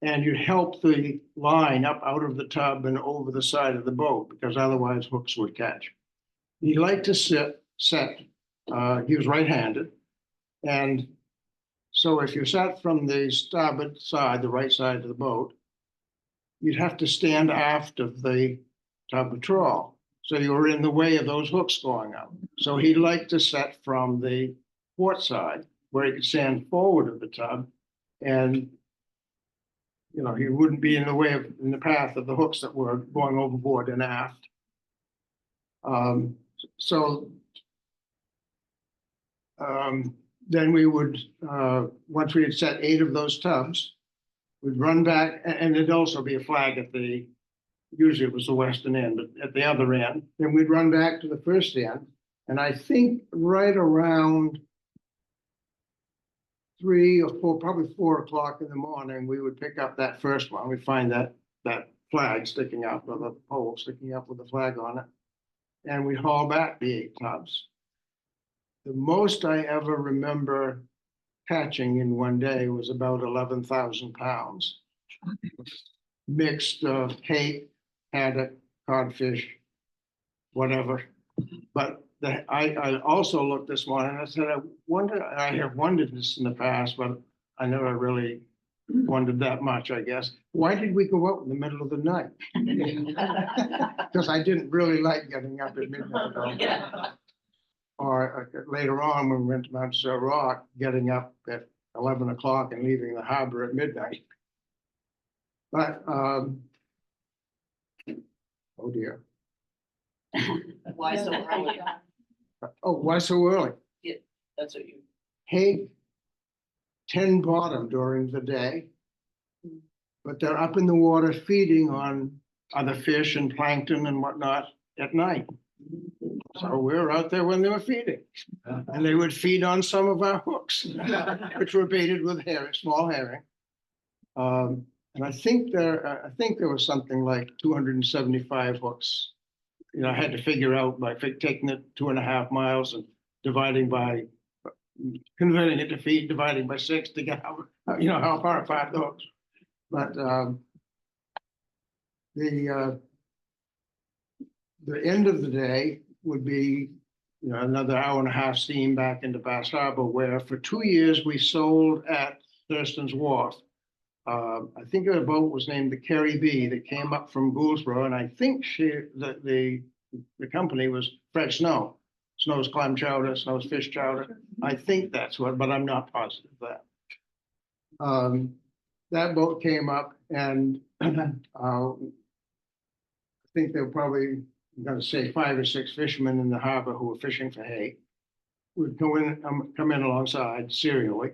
and you help the line up out of the tub and over the side of the boat, because otherwise hooks would catch. He liked to set. He was right-handed, and so if you sat from the starboard side, the right side of the boat, you'd have to stand aft of the tub of trawl. So you were in the way of those hooks going up. So he liked to set from the port side, where he could stand forward of the tub, and he wouldn't be in the path of the hooks that were going overboard and aft. Then we would, once we had set 8 of those tubs, we'd run back, and there'd also be a flag at usually it was the western end, but at the other end. Then we'd run back to the first end, and I think right around 3 or 4, probably 4 o'clock in the morning, we would pick up that first one. We'd find that flag sticking up, or the pole sticking up with the flag on it, and we'd haul back the 8 tubs. The most I ever remember catching in one day was about 11,000 pounds, mixed of hake, haddock, codfish, whatever. But I also looked this morning, and I said, I have wondered this in the past, but I never really wondered that much, I guess. Why did we go out in the middle of the night? Because I didn't really like getting up at midnight. Yeah. Or later on, when we went to Mount Sir Rock, getting up at 11 o'clock and leaving the harbor at midnight. But, oh dear. Why so early? Oh, why so early? That's what you. Hake 10 bottom during the day, but they're up in the water feeding on other fish and plankton and whatnot at night. So we were out there when they were feeding, and they would feed on some of our hooks, which were baited with small herring. And I think there was something like 275 hooks. I had to figure out by taking it 2.5 miles and converting it to feet, dividing by 6 to get how far apart the hooks. But the end of the day would be another hour and a half steam back into Bass Harbor, where for 2 years we sold at Thurston's Wharf. I think the boat was named the Carrie B that came up from Gouldsboro, and I think the company was Fred Snow. Snow's clam chowder, Snow's fish chowder. I think that's what, but I'm not positive of that. That boat came up, and I think there were probably, I'm going to say 5 or 6 fishermen in the harbor who were fishing for hake. Would come in alongside serially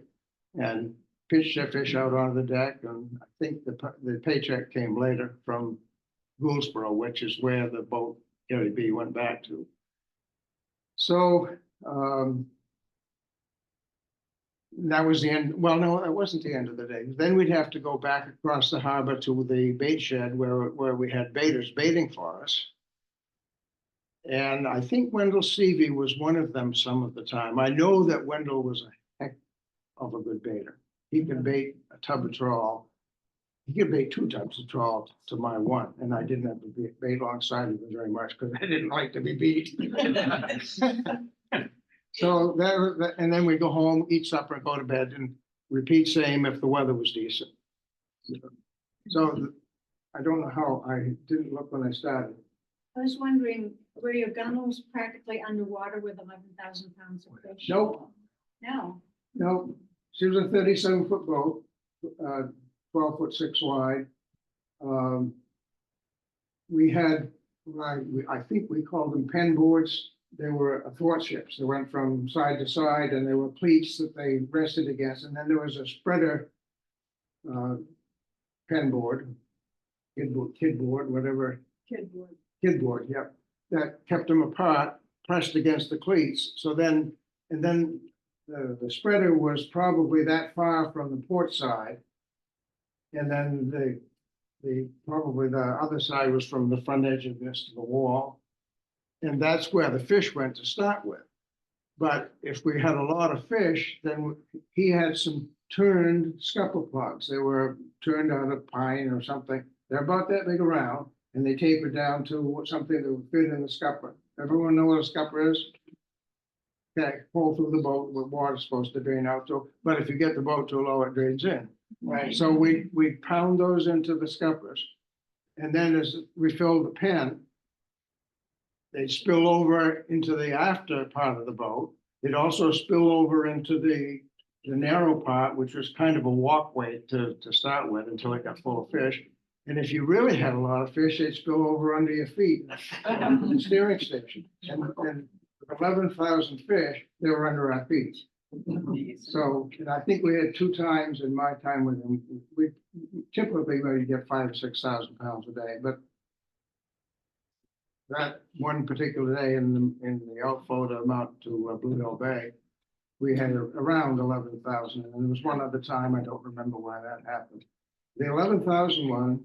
and pitch their fish out onto the deck. And I think the paycheck came later from Gouldsboro, which is where the boat Gary B went back to. So that was the end. Well, no, it wasn't the end of the day. Then we'd have to go back across the harbor to the bait shed where we had baiters baiting for us. And I think Wendell Seavey was one of them some of the time. I know that Wendell was a heck of a good baiter. He could bait a tub of trawl. He could bait 2 tubs of trawl to my 1, and I didn't have to bait alongside of him very much because I didn't like to be beat. So and then we go home, eat supper, and go to bed, and repeat same if the weather was decent. So I don't know how, I didn't look when I started. I was wondering, were your gunnels practically underwater with 11,000 pounds of fish? Nope. No. No, she was a 37-foot boat, 12'6" wide. We had, I think we called them pen boards. They were athwartships. They went from side to side, and there were cleats that they rested against. And then there was a spreader pen board, kid board, whatever. Kid board, yep. That kept them apart, pressed against the cleats. So then, and then the spreader was probably that far from the port side. And then probably the other side was from the front edge of this to the wall. And that's where the fish went to start with. But if we had a lot of fish, then he had some turned scupper plugs. They were turned out of pine or something. They're about that big around, and they taper down to something that would fit in the scupper. Everyone know what a scupper is? Okay, pull through the boat where water's supposed to drain out to, but if you get the boat too low, it drains in. Right. So we pound those into the scuppers. And then as we fill the pen, they spill over into the after part of the boat. They'd also spill over into the narrow part, which was kind of a walkway to start with until it got full of fish. And if you really had a lot of fish, they'd spill over under your feet in the steering station. And 11,000 fish, they were under our feet. So and I think we had 2 times in my time with them. We typically maybe get 5,000 or 6,000 pounds a day, but that one particular day in the outflow to amount to Blue Hill Bay, we had around 11,000, and there was one other time, I don't remember why that happened. The 11,000 one,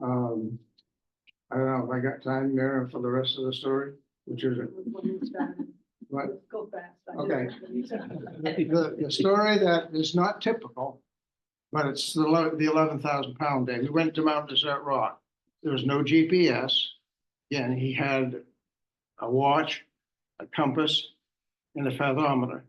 I don't know if I got time, Mary, for the rest of the story, which is what? Go fast. Okay. The story that is not typical, but it's the 11,000 pound day. We went to Mount Desert Rock. There was no GPS. Again, he had a watch, a compass, and a fathometer.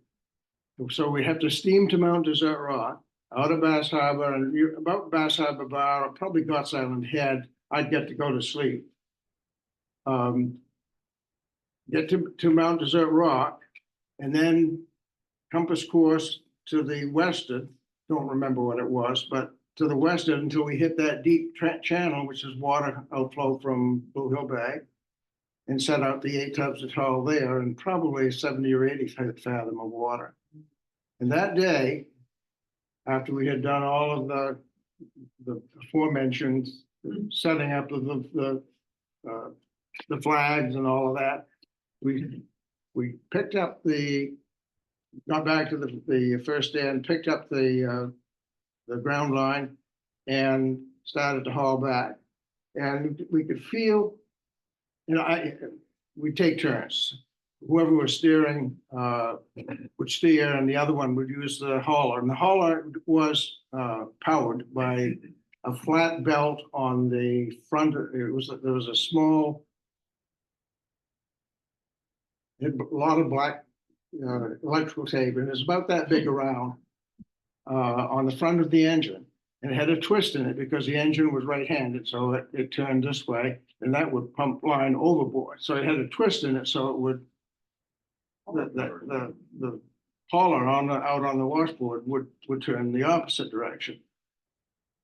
So we have to steam to Mount Desert Rock, out of Bass Harbor, and about Bass Harbor Bar, probably God's Island Head, I'd get to go to sleep. Get to Mount Desert Rock, and then compass course to the western, don't remember what it was, but to the western until we hit that deep channel, which is water outflow from Blue Hill Bay, and set out the 8 tubs of tall there, and probably 70 or 80 fathom of water. And that day, after we had done all of the aforementioned setting up of the flags and all of that, we picked up got back to the first stand, picked up the ground line and started to haul back. And we could feel, we take turns. Whoever was steering would steer, and the other one would use the hauler. And the hauler was powered by a flat belt on the front. There was a small, it had a lot of black electrical tape, and it's about that big around on the front of the engine. And it had a twist in it because the engine was right-handed, so it turned this way, and that would pump line overboard. So it had a twist in it, so it would the hauler out on the washboard would turn the opposite direction.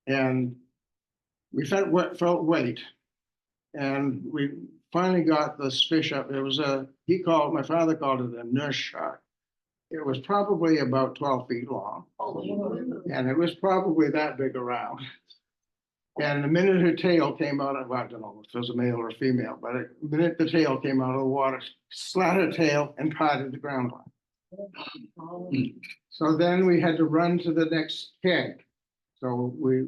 And we felt weight, and we finally got this fish up. It was my father called it a nurse shark. It was probably about 12 feet long. And it was probably that big around. And the minute her tail came out of, well, I don't know if it was a male or a female, but the minute the tail came out of the water, slat her tail and parted the ground line. So then we had to run to the next keg. So we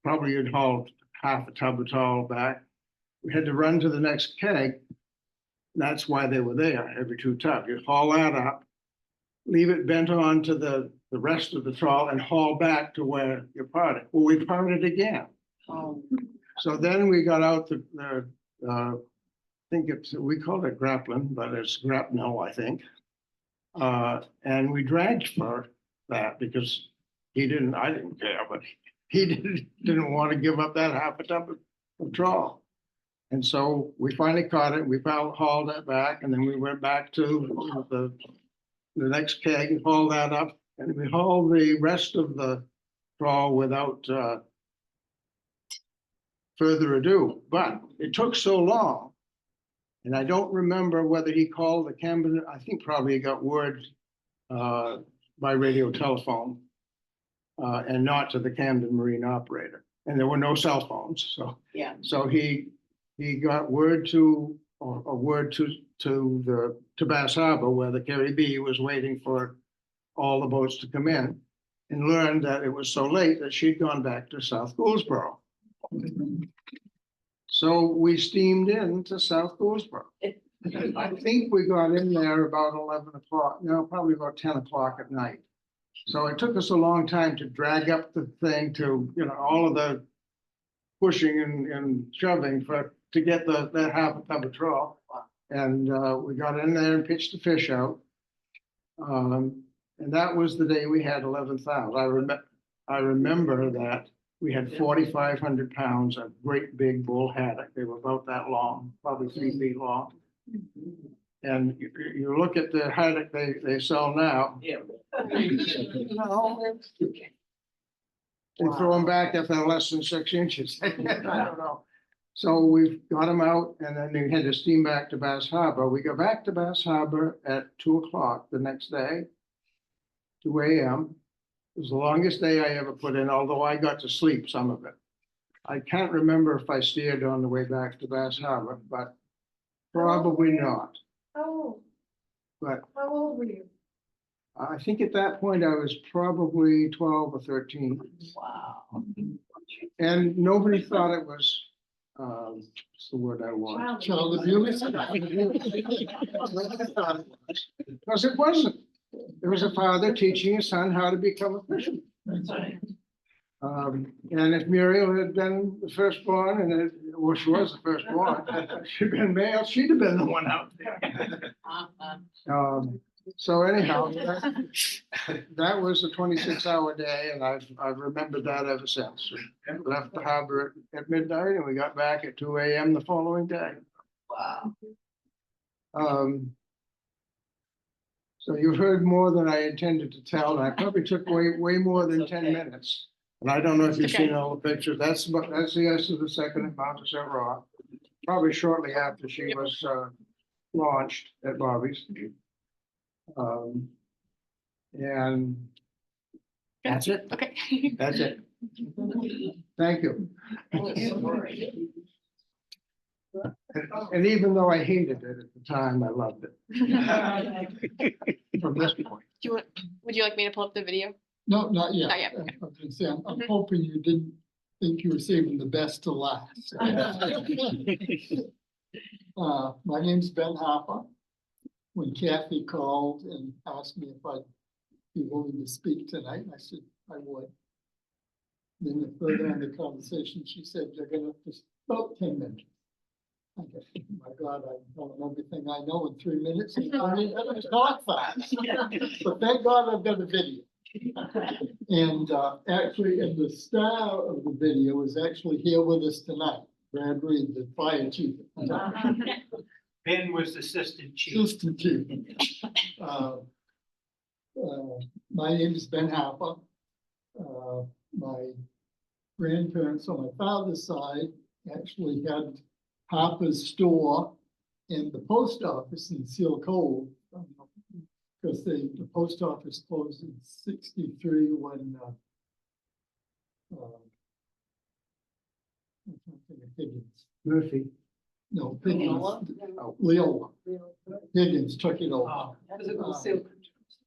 probably had hauled half a tub of tall back. We had to run to the next keg. That's why they were there, every 2 tub. You haul that up, leave it bent on to the rest of the trawl and haul back to where you parted. Well, we parted again. So then we got out I think we called it grappling, but it's grapnel, I think. And we dragged for that because I didn't care, but he didn't want to give up that half a tub of trawl. And so we finally caught it, we hauled it back, and then we went back to the next keg and hauled that up, and we hauled the rest of the trawl without further ado. But it took so long, and I don't remember whether he called the Camden, I think probably he got word by radio telephone and not to the Camden Marine operator. And there were no cell phones, so. Yeah. So he got word to Bass Harbor, where the Carrie B was waiting for all the boats to come in, and learned that it was so late that she'd gone back to South Gouldsboro. So we steamed in to South Gouldsboro. I think we got in there about 11 o'clock, no, probably about 10 o'clock at night. So it took us a long time to drag up the thing to, all of the pushing and shoving to get that half a tub of trawl. And we got in there and pitched the fish out. And that was the day we had 11,000. I remember that we had 4,500 pounds of great big bull haddock. They were about that long, probably 3 feet long. And you look at the haddock they sell now. Yeah. They throw them back if they're less than 6 inches. I don't know. So we got them out, and then we had to steam back to Bass Harbor. We got back to Bass Harbor at 2 o'clock the next day, 2 a.m. It was the longest day I ever put in, although I got to sleep some of it. I can't remember if I steered on the way back to Bass Harbor, but probably not. Oh, But how old were you? I think at that point I was probably 12 or 13. Wow. And nobody thought it was, what's the word I want? Child abuse. Because it wasn't. There was a father teaching his son how to become a fisherman. That's right. And if Muriel had been the firstborn, well, she was the firstborn, she'd been male, she'd have been the one out there. So anyhow, that was a 26-hour day, and I've remembered that ever since. We left the harbor at midnight, and we got back at 2 a.m. the following day. Wow. So you've heard more than I intended to tell, and I probably took way more than 10 minutes. And I don't know if you've seen all the pictures. That's the S of the second at Mount Desert Rock, probably shortly after she was launched at Bobby's. And that's it. Okay. That's it. Thank you. And even though I hated it at the time, I loved it from this point. Would you like me to pull up the video? No, not yet. Not yet. I was gonna say, I'm hoping you didn't think you were saving the best to last. My name's Ben Harper. When Kathy called and asked me if I'd be willing to speak tonight, I said I would. Then further in the conversation, she said, you're gonna just about 10 minutes. I guess, my God, I know everything I know in 3 minutes. And I mean, that's not fast. But thank God I've got a video. And actually, and the star of the video is actually here with us tonight, Brad Reed, the fire chief. Ben was assistant chief. Assistant chief. My name is Ben Harper. My grandparents on my father's side actually had Harper's store in the post office in Seal Cove. Because the post office closed in '63 when Murphy. No, Leola? Leola. Higgins took it over. Oh,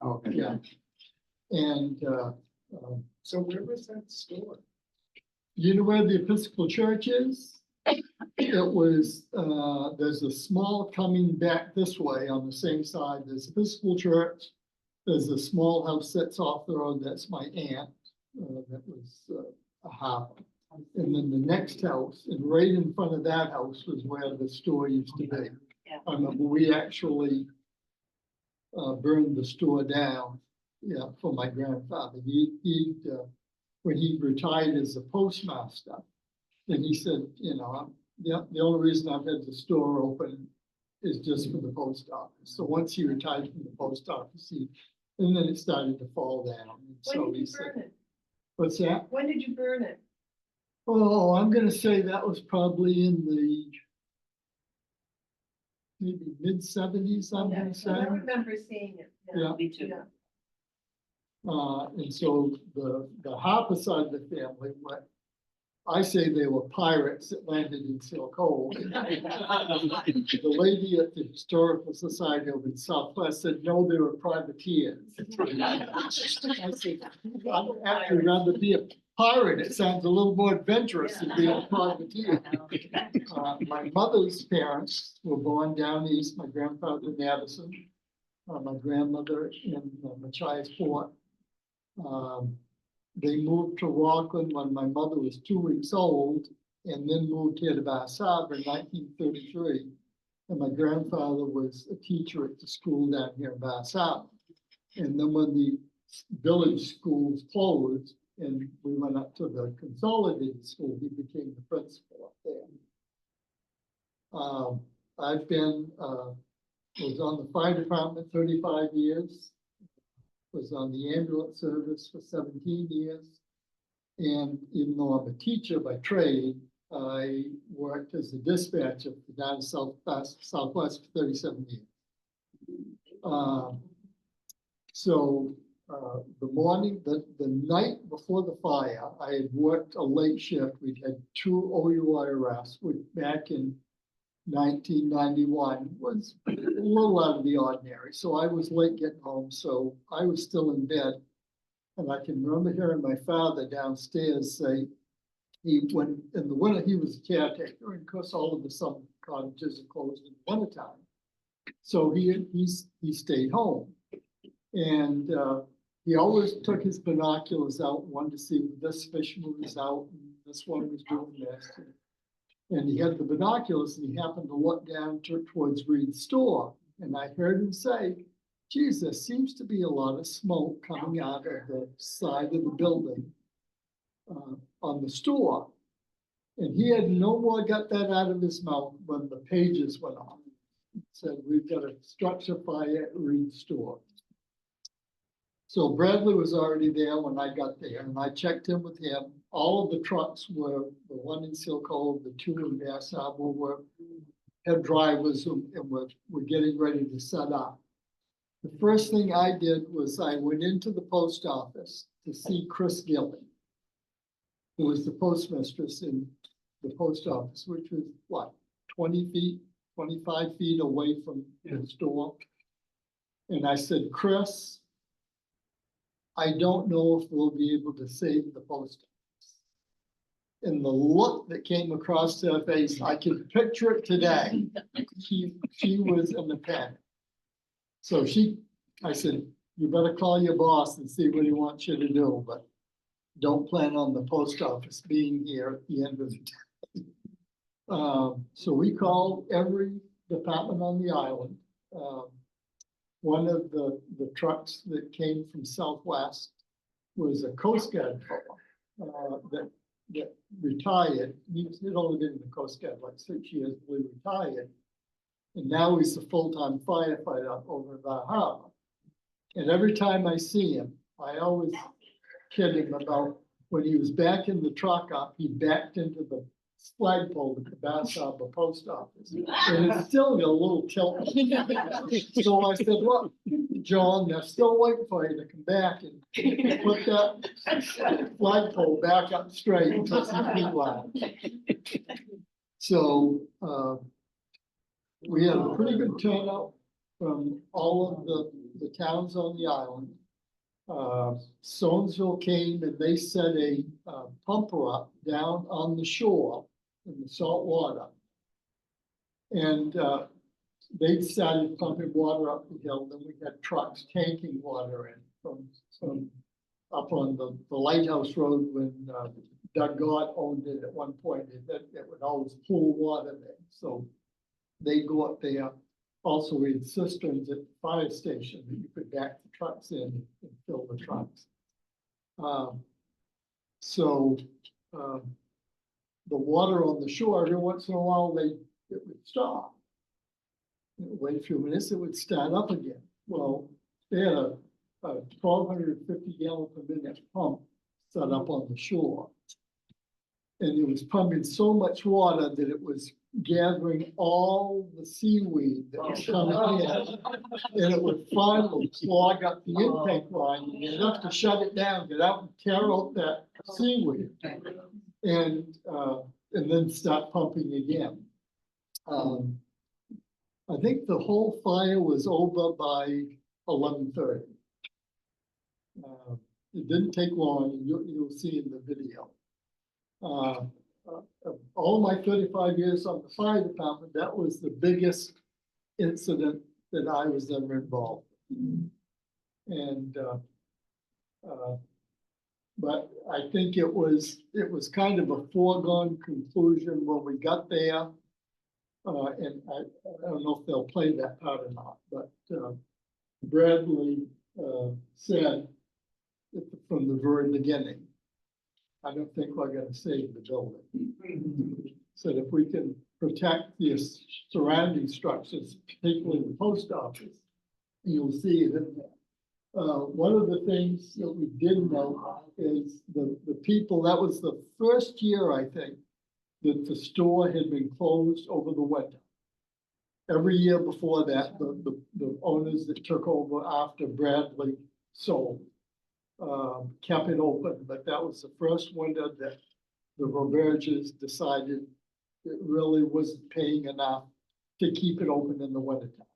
Okay. Yeah. And, So where was that store? you know where the Episcopal Church is? It was, there's a small coming back this way on the same side. There's Episcopal Church. There's a small house that's off the road. That's my aunt. That was a Harper. And then the next house, and right in front of that house was where the store used to be. Yeah. I remember we actually burned the store down, for my grandfather. When he retired as a postmaster, and he said, you know, the only reason I've had the store open is just for the post office. So once he retired from the post office, and then it started to fall down. And so When did he you said, burn it? what's that? When did you burn it? Oh, I'm gonna say that was probably in the maybe mid-70s, I'm gonna say. I remember seeing it. Yeah. Me too. And so the Harper side of the family, I say they were pirates that landed in Seal Cove. The lady at the Historical Society over in Southwest said, no, they were privateers. I said, I'd actually rather be a pirate. It sounds a little more adventurous than being a privateer. My mother's parents were born down east, my grandfather in Addison, my grandmother in Machias Fort. They moved to Rockland when my mother was 2 weeks old, and then moved here to Bass Harbor in 1933. And my grandfather was a teacher at the school down here in Bass Harbor. And then when the village schools closed and we went up to the consolidated school, he became the principal up there. I've been, was on the fire department 35 years. Was on the ambulance service for 17 years. And even though I'm a teacher by trade, I worked as a dispatcher down Southwest for 37 years. The night before the fire, I had worked a late shift. We'd had 2 OUI arrests, which back in 1991 was a little out of the ordinary. So I was late getting home, so I was still in bed. And I can remember hearing my father downstairs say, when in the winter, he was a caretaker, and of course, all of the summer cottages are closed in the wintertime. So he stayed home. And he always took his binoculars out, wanted to see if this fisherman was out, and this one was doing this. And he had the binoculars and he happened to look down towards Reed's store. And I heard him say, geez, there seems to be a lot of smoke coming out of the side of the building on the store. And he had no more got that out of his mouth when the pages went on. He said, we've got a structure fire at Reed's store. So Bradley was already there when I got there, and I checked in with him. All of the trucks were, the one in Seal Cove, the 2 in Bass Harbor had drivers and were getting ready to set up. The first thing I did was I went into the post office to see Chris Gilly, who was the postmistress in the post office, which was what, 20 feet, 25 feet away from the store. And I said, Chris, I don't know if we'll be able to save the post office. And the look that came across her face, I can picture it today. She was in the panic. So I said, you better call your boss and see what he wants you to do, but don't plan on the post office being here at the end of the day. So we called every department on the island. One of the trucks that came from Southwest was a Coast Guard fellow that retired. He'd only been in the Coast Guard like 6 years, but he retired. And now he's a full-time firefighter over in Bar Harbor. And every time I see him, I always kid him about when he was backing the truck up, he backed into the flagpole at the Bass Harbor post office. And it's still got a little tilt. So I said, look, John, they're still waiting for you to come back and put that flagpole back up straight until some feet line. So We had a pretty good turnout from all of the towns on the island. Sonesville came and they set a pumper up down on the shore in the salt water. And they started pumping water up the hill, then we had trucks tanking water in from up on the Lighthouse Road when Doug Gott owned it at one point, it would always pull water there, so they go up there. Also, we had cisterns at the fire station that you could back the trucks in and fill the trucks. The water on the shore, every once in a while, it would stop. Wait a few minutes, it would start up again. Well, they had a 1,250 gallon per minute pump set up on the shore. And it was pumping so much water that it was gathering all the seaweed that was coming in. And it would finally clog up the intake line. You have to shut it down, get out and tear out that seaweed. And then start pumping again. I think the whole fire was over by 11:30. It didn't take long, and you'll see in the video. All my 35 years on the fire department, that was the biggest incident that I was ever involved in. And but I think it was kind of a foregone conclusion when we got there. And I don't know if they'll play that part or not, but Bradley said from the very beginning, I don't think we're gonna save the building. Said if we can protect the surrounding structures, particularly the post office, you'll see it in there. One of the things that we did know is the people, that was the first year, I think, that the store had been closed over the winter. Every year before that, the owners that took over after Bradley sold kept it open, but that was the first winter that the Roberges decided it really wasn't paying enough to keep it open in the wintertime.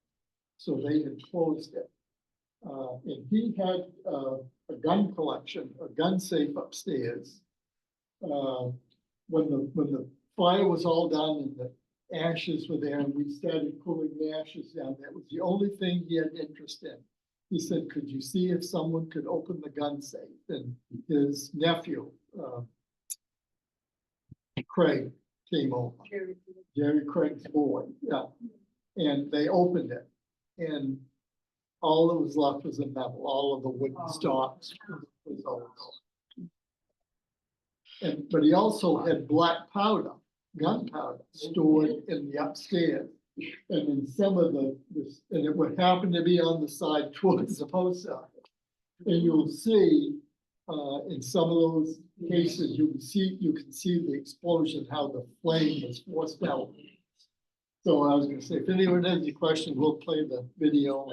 So they had closed it. And he had a gun collection, a gun safe upstairs. When the fire was all done and the ashes were there and we started pulling the ashes down, that was the only thing he had interest in. He said, could you see if someone could open the gun safe? And his nephew, Craig, came over. Jerry Craig's boy, yeah. And they opened it. And all that was left was a metal, all of the wooden stalks was all gone. But he also had black powder, gunpowder stored in the upstairs. And in some of and it would happen to be on the side towards the post office. And you'll see in some of those cases, you can see the explosion, how the flame was forced out. So I was gonna say, if anyone has any questions, we'll play the video.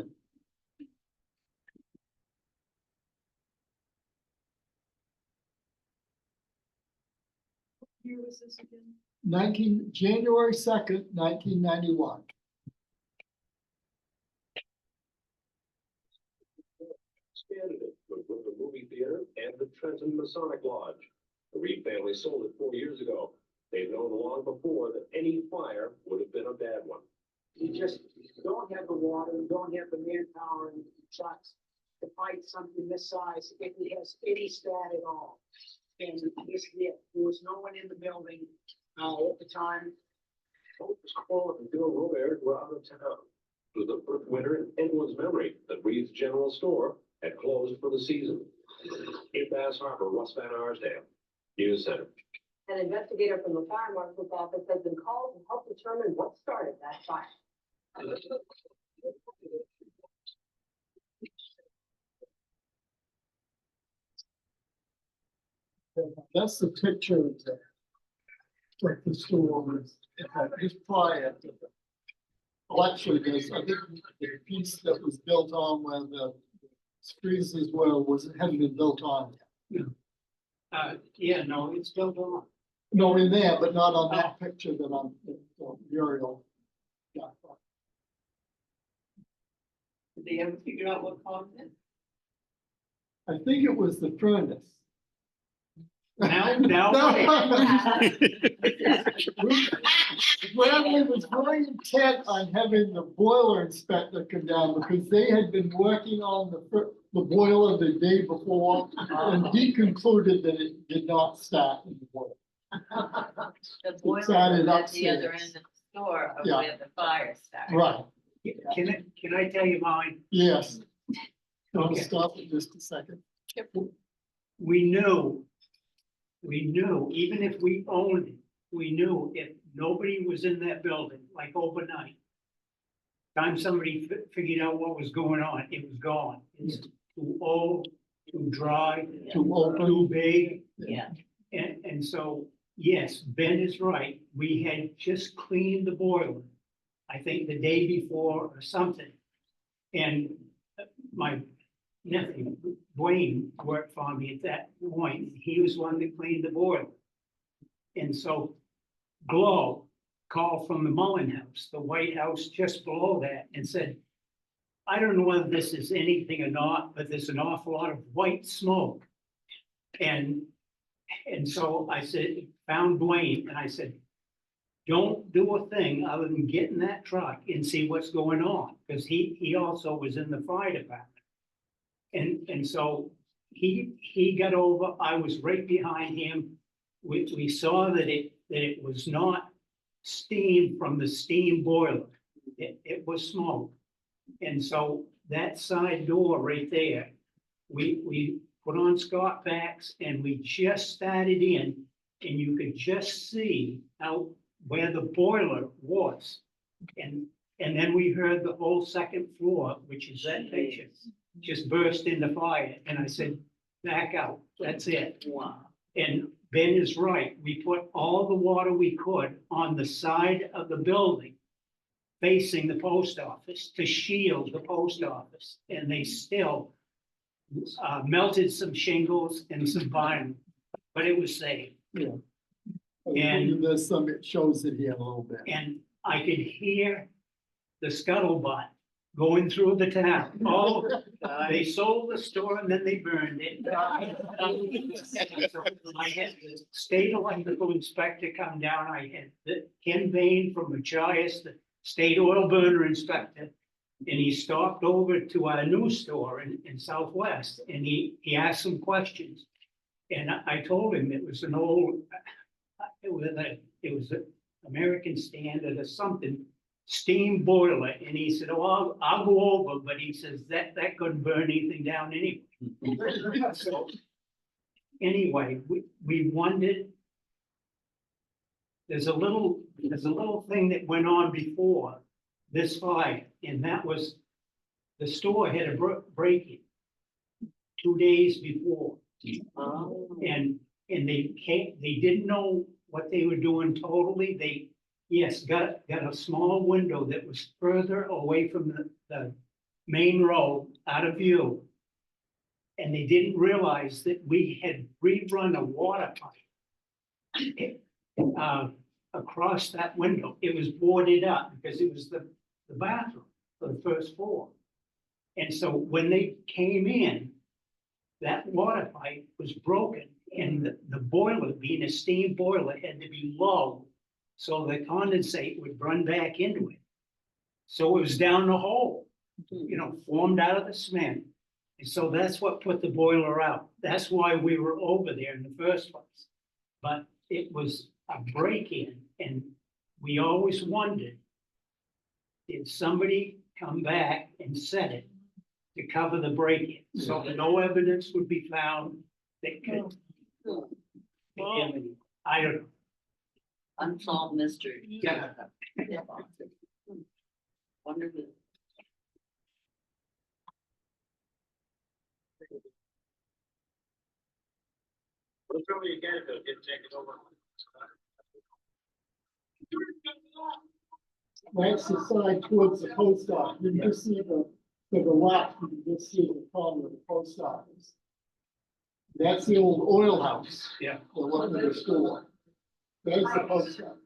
Year was this again? January 2nd, 1991. Candidate would build a movie theater and the Trenton Masonic Lodge. The Reed family sold it 4 years ago. They've known long before that any fire would have been a bad one. You just don't have the water, you don't have the manpower and trucks to fight something this size if it has any stat at all. And this is it. There was no one in the building at the time. Both Paul and Bill Robert were out of town. It was the first winter in anyone's memory that Reed's General Store had closed for the season. In Bass Harbor, West Van Arsdale, News Center. An investigator from the fire marshal's office has been called to help determine what started that fire. That's the picture of what the store was just prior to the. Well, actually, there's, I think the piece that was built on where the freezers were hadn't been built on yet. Yeah, no, it's built on. No, in there, but not on that picture that I'm, Muriel got. Did they ever figure out what caused it? I think it was the furnace. Now, Bradley was very intent on having the boiler inspector come down because they had been working on the boiler the day before. And he concluded that it did not start in the boiler. The boiler started was at the other upstairs. end of the store of Yeah. where the fire started. Right, can I tell you mine? yes. I'll Okay. stop in just a second. We knew, even if we owned it, we knew if nobody was in that building, like overnight. Time somebody figured out what was going on, it was gone. It's too old, too dry, Too open. too big. Yeah, And so, yes, Ben is right. We had just cleaned the boiler, I think the day before or something. And my nephew, Dwayne, worked for me at that point. He was one that cleaned the boiler. And so Glow called from the Mullen House, the White House just below that, and said, I don't know whether this is anything or not, but there's an awful lot of white smoke. And so I said, found Dwayne, and I said, don't do a thing other than get in that truck and see what's going on, because he also was in the fire department. And so he got over, I was right behind him. We saw that it was not steam from the steam boiler. It was smoke. And so that side door right there, we put on Scott packs and we just started in, and you could just see out where the boiler was. And then we heard the whole second floor, which is that picture, just burst into fire. And I said, back out, that's it. wow. And Ben is right. We put all the water we could on the side of the building facing the post office to shield the post office. And they still melted some shingles and some vinyl, but it was safe. Yeah. And- There's some, it shows it here a little bit. And I could hear the scuttlebutt going through the town. Oh, they sold the store and then they burned it. I had the state electrical inspector come down. I had Ken Bain from Machias, the state oil burner inspector. And he stopped over to our new store in Southwest, and he asked some questions. And I told him it was an old, it was an American Standard or something, steam boiler. And he said, oh, I'll go over, but he says that couldn't burn anything down anyway. So, anyway, we wondered. There's a little thing that went on before this fire, and that was the store had a break-in 2 days before. And they didn't know what they were doing totally. They, yes, got a small window that was further away from the main road out of view. And they didn't realize that we had rerun a water pipe across that window. It was boarded up because it was the bathroom for the first floor. And so when they came in, that water pipe was broken, and the boiler, being a steam boiler, had to be low so the condensate would run back into it. So it was down the hole, formed out of the cement. And so that's what put the boiler out. That's why we were over there in the first place. But it was a break-in, and we always wondered, did somebody come back and set it to cover the break-in? So no evidence would be found that could. I don't know. Unsolved mystery. Yeah. Wonder who. What's wrong with you guys though? Didn't take it over. That's the side towards the post office. You can just see to the left, you can just see the corner of the post office. That's the old oil house. Yeah. The one with the store. That's the post office.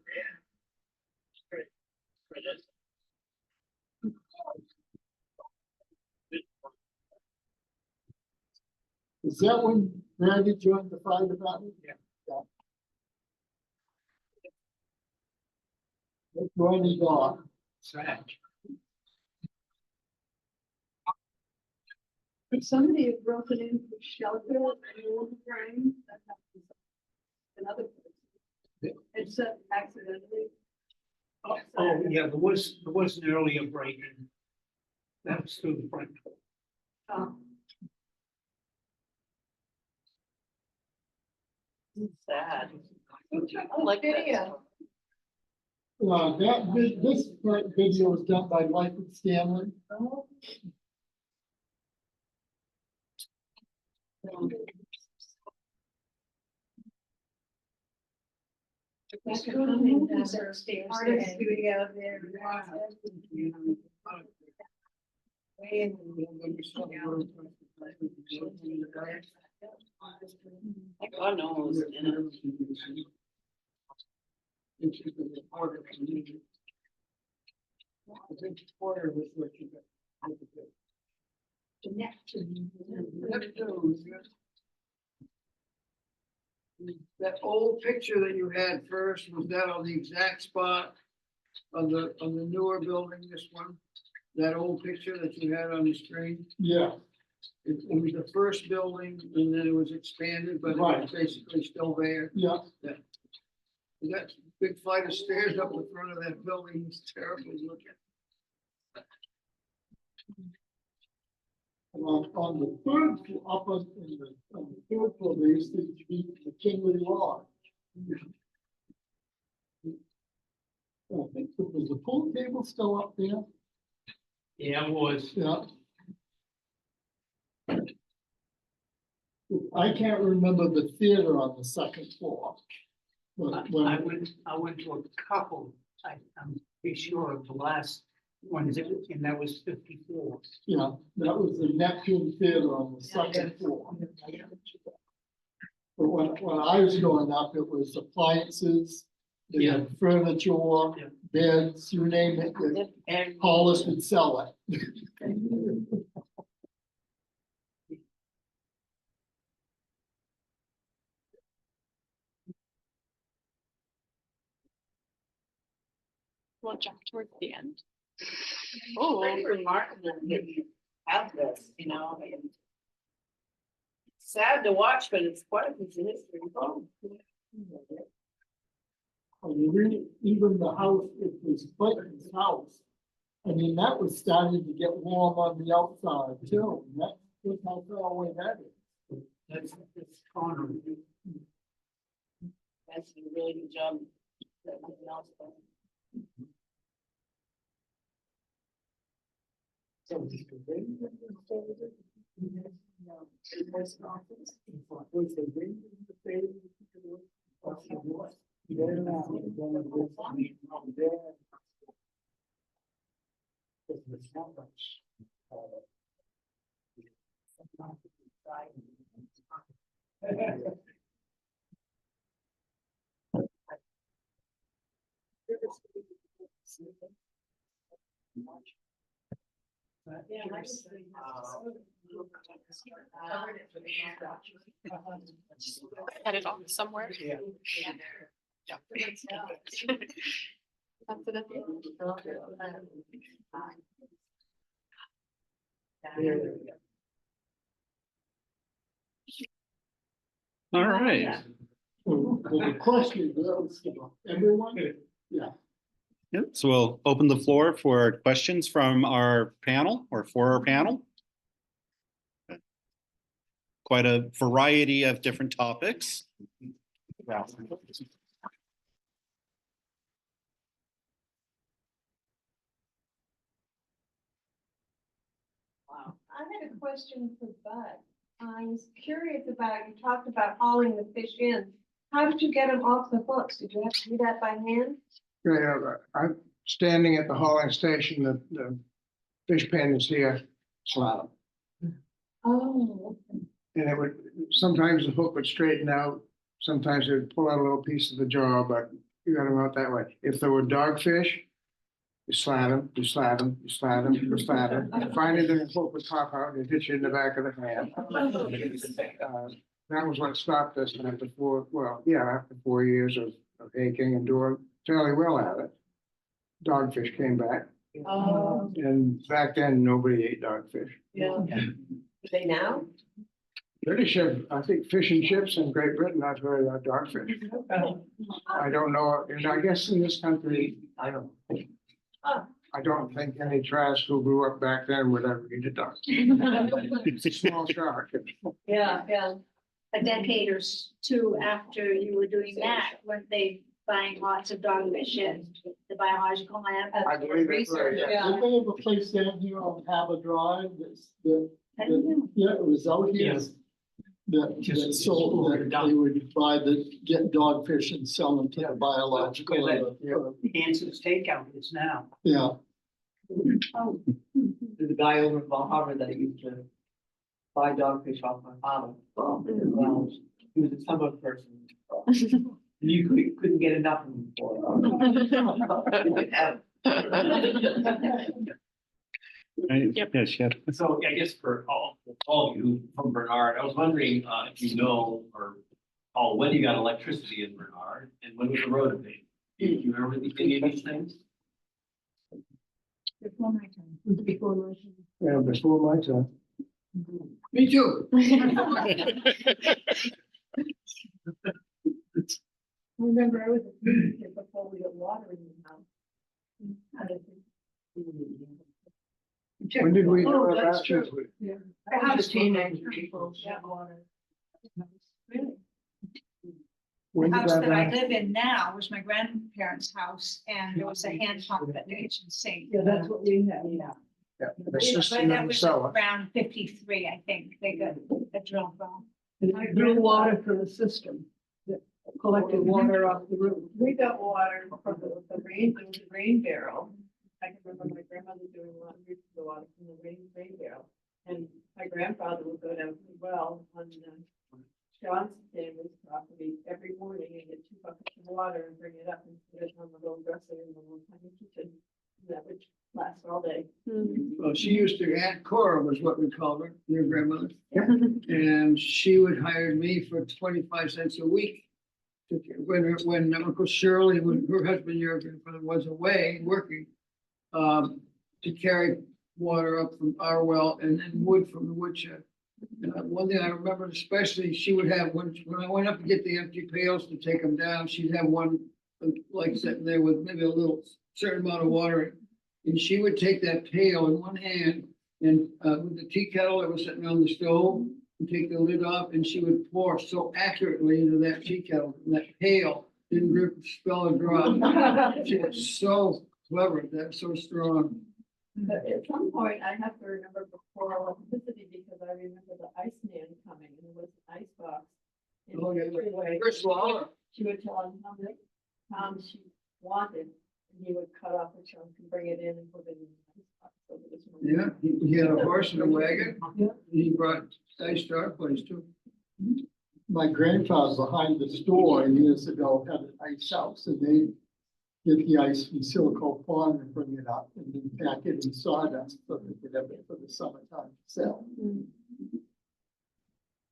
Is that when Randy joined the fire department? Yeah. That's Randy Dog. Sad. If somebody had broken in for shelter and frame, that happens. Another person. It's accidentally. Oh, yeah, there was an earlier break-in. That was through the front door. Sad. I like that. video. This video was done by Lyford Stanley. That's a artist studio there. God knows, you know. I think quarter was what you got. That old picture that you had first, was that on the exact spot on the newer building, this one? That old picture that you had on the screen? Yeah, It was the first building and then it was expanded, but it was Right. basically still there. yeah. That big flight of stairs up the front of that building is terrible looking. On the third floor, on the third floor, there used to be the Kingly Lodge. I think, was the pool table still up there? Yeah, it was. Yeah. I can't remember the theater on the second floor. But I went to a couple, I'm pretty sure of the last one, and that was 54. yeah, that was the Neptune Theater on the second floor. But when I was growing up, it was appliances, they had furniture, Yeah. beds, you name it, And Hollis would sell it. We'll jump towards the end. oh, pretty remarkable that you have this, you know, and it's sad to watch, but it's quite a piece of history. Oh. I mean, even the house, it was Clayton's house. I mean, that was starting to get warm on the outside too. And that's how far away that is. That's Connor. That's a really good job. That nothing else done. So was the ring that was over there? No, it was not. Was the ring in the face? Head it off somewhere. Yeah. Yeah. That's it at the end. All right. So the question was, everyone, yeah. Yep, so we'll open the floor for questions from our panel or for our panel. Quite a variety of different topics. I had a question for Bud. I was curious about, you talked about hauling the fish in. How did you get them off the hooks? Did you have to do that by hand? Yeah, I'm standing at the hauling station, the fish pen is here. So, Oh, and it would, sometimes the hook would straighten out, sometimes it would pull out a little piece of the jaw, but you got them out that way. If there were dogfish, You slat them, you slat them, you slat them, you slat them. Finally, the hook would pop out and hit you in the back of the head. That was what stopped us after after 4 years of aching and doing fairly well at it. Dogfish came back, and back then, nobody ate dogfish. Yeah. Do they now? British have, I think, fish and chips in Great Britain, not very dogfish. I don't know, and I guess in this country, I don't think any trash who grew up back then would ever eat a dog. It's a small shark. Yeah. A decade or two after you were doing that, weren't they buying lots of dogfish in the biological lab? I believe that's right, Research, yeah. Did they have a place down here on Harbor Drive I don't know. yeah, it was out here. Yes. That sold, that they would get dogfish and sell them to the biological. Hanson's Takeout is now. Yeah, There's a guy over in Bar Harbor that used to buy dogfish off my father. Well, he was a summer person. You couldn't get enough of him for. Yeah, sure. So I guess for all of you from Bernard, I was wondering if you know or when you got electricity in Bernard and when was the road paved? Do you remember any of these things? Before my time. Before my time. Yeah, before my time. Me too. Remember, I was a kid before we got water in the house. When did we? Oh, have that's that? true. Yeah. I was teenage people, yeah, water. Really? When The did house that I happen? live in now was my grandparents' house, and there was a hand pump at the kitchen sink. Yeah, that's what we had, yeah. Yeah, the But system that in the was cellar. around 53, I think, they got a drill from. And I drew water from the system, that collected water off the roof. We got water from the rain, there was a rain barrel. I can remember my grandmother doing laundry for the water from the rain barrel. And my grandfather would go down to the well on John's family's property every morning and get 2 buckets of water and bring it up and put it on the little dresser in the little tiny kitchen. And that would last all day. Well, she used to, Aunt Cora was what we called her, your grandmother. And she would hire me for 25 cents a week. When Uncle Shirley, when her husband, your grandfather, was away working, to carry water up from our well and then wood from the woodshed. And one thing I remember especially, she would have, when I went up to get the empty pails to take them down, she'd have one like sitting there with maybe a little certain amount of water. And she would take that pail in one hand and with the tea kettle that was sitting on the stove, and take the lid off, and she would pour so accurately into that tea kettle, and that pail didn't rip, spill a drop. She was so clever, that's so strong. But at some point, I have to remember before electricity, because I remember the Iceman coming, and there was an ice box. in Oh, yeah. the freeway. Chris Waller. She would tell him how many pounds she wanted, and he would cut off a chunk and bring it in and put it in the ice box. So there was no- Yeah, he had a horse and a wagon, Yeah. he brought ice to our place too. my grandfather behind the store years ago had an ice house, and they get the ice from Silico Pond and bring it up and then pack it in sawdust so they could have it for the summertime to sell.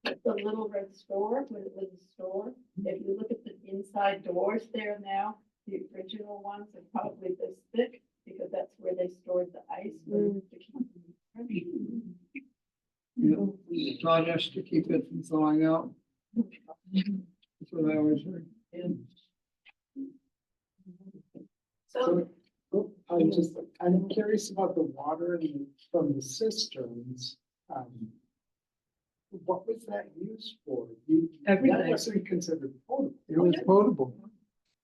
The Little Red Store, when it was a store, if you look at the inside doors there now, the original ones are probably this thick, because that's where they stored the ice. He taught us to keep it from thawing out. That's what I always heard. So, I'm curious about the water from the cisterns. What was that used for? Everything. That wasn't considered potable. It was potable.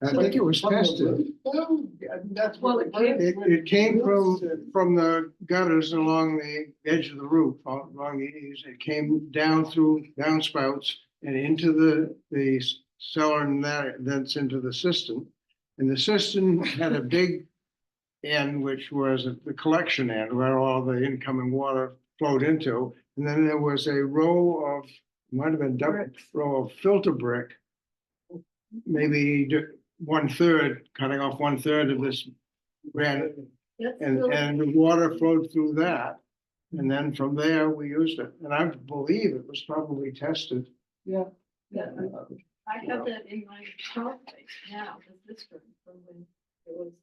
I think it was tested. Oh, yeah, that's Well, what. it came- It came from the gutters along the edge of the roof, along the eaves. It came down through downspouts and into the cellar, and that's into the cistern. And the cistern had a big end, which was the collection end where all the incoming water flowed into. And then there was a row of, might have been double row of filter brick, maybe 1/3, cutting off 1/3 of this granite and the water flowed through that. And then from there, we used it, and I believe it was probably tested. Yeah. I have that in my house now, this from when it was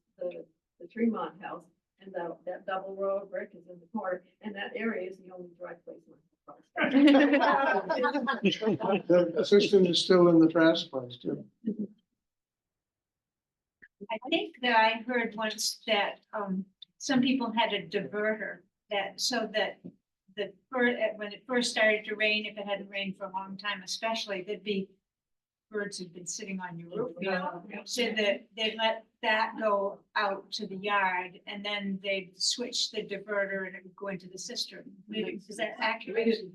the Tremont house. And that double row of brick is in the corner, and that area is the only dry place. The system is still in the trash place too. I think that I heard once that, some people had a diverter that, so that when it first started to rain, if it hadn't rained for a long time especially, there'd be birds had been sitting on your roof, you know, so that they let that go out to the yard and then they'd switch the diverter and it would go into the cistern. Maybe, is that accurate?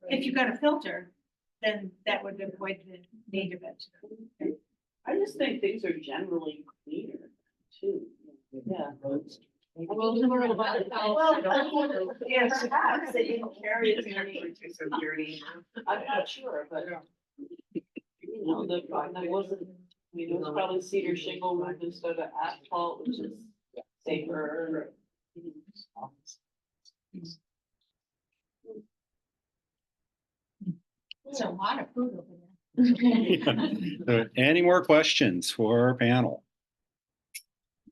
If you got a filter, then that would avoid the need of it. I just think things are generally cleaner too. Yeah. Well, tomorrow about the house. Well, yes, perhaps they didn't carry as many. I'm not sure, but. You know, the, I wasn't, I mean, it was probably cedar shingle roof instead of asphalt, which is safer. It's a lot of food over there. Any more questions for our panel?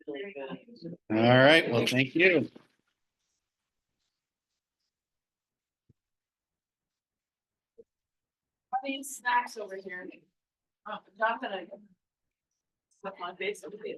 Really good. All right, well, thank you. These snacks over here. Not that I. Stuff my face over there.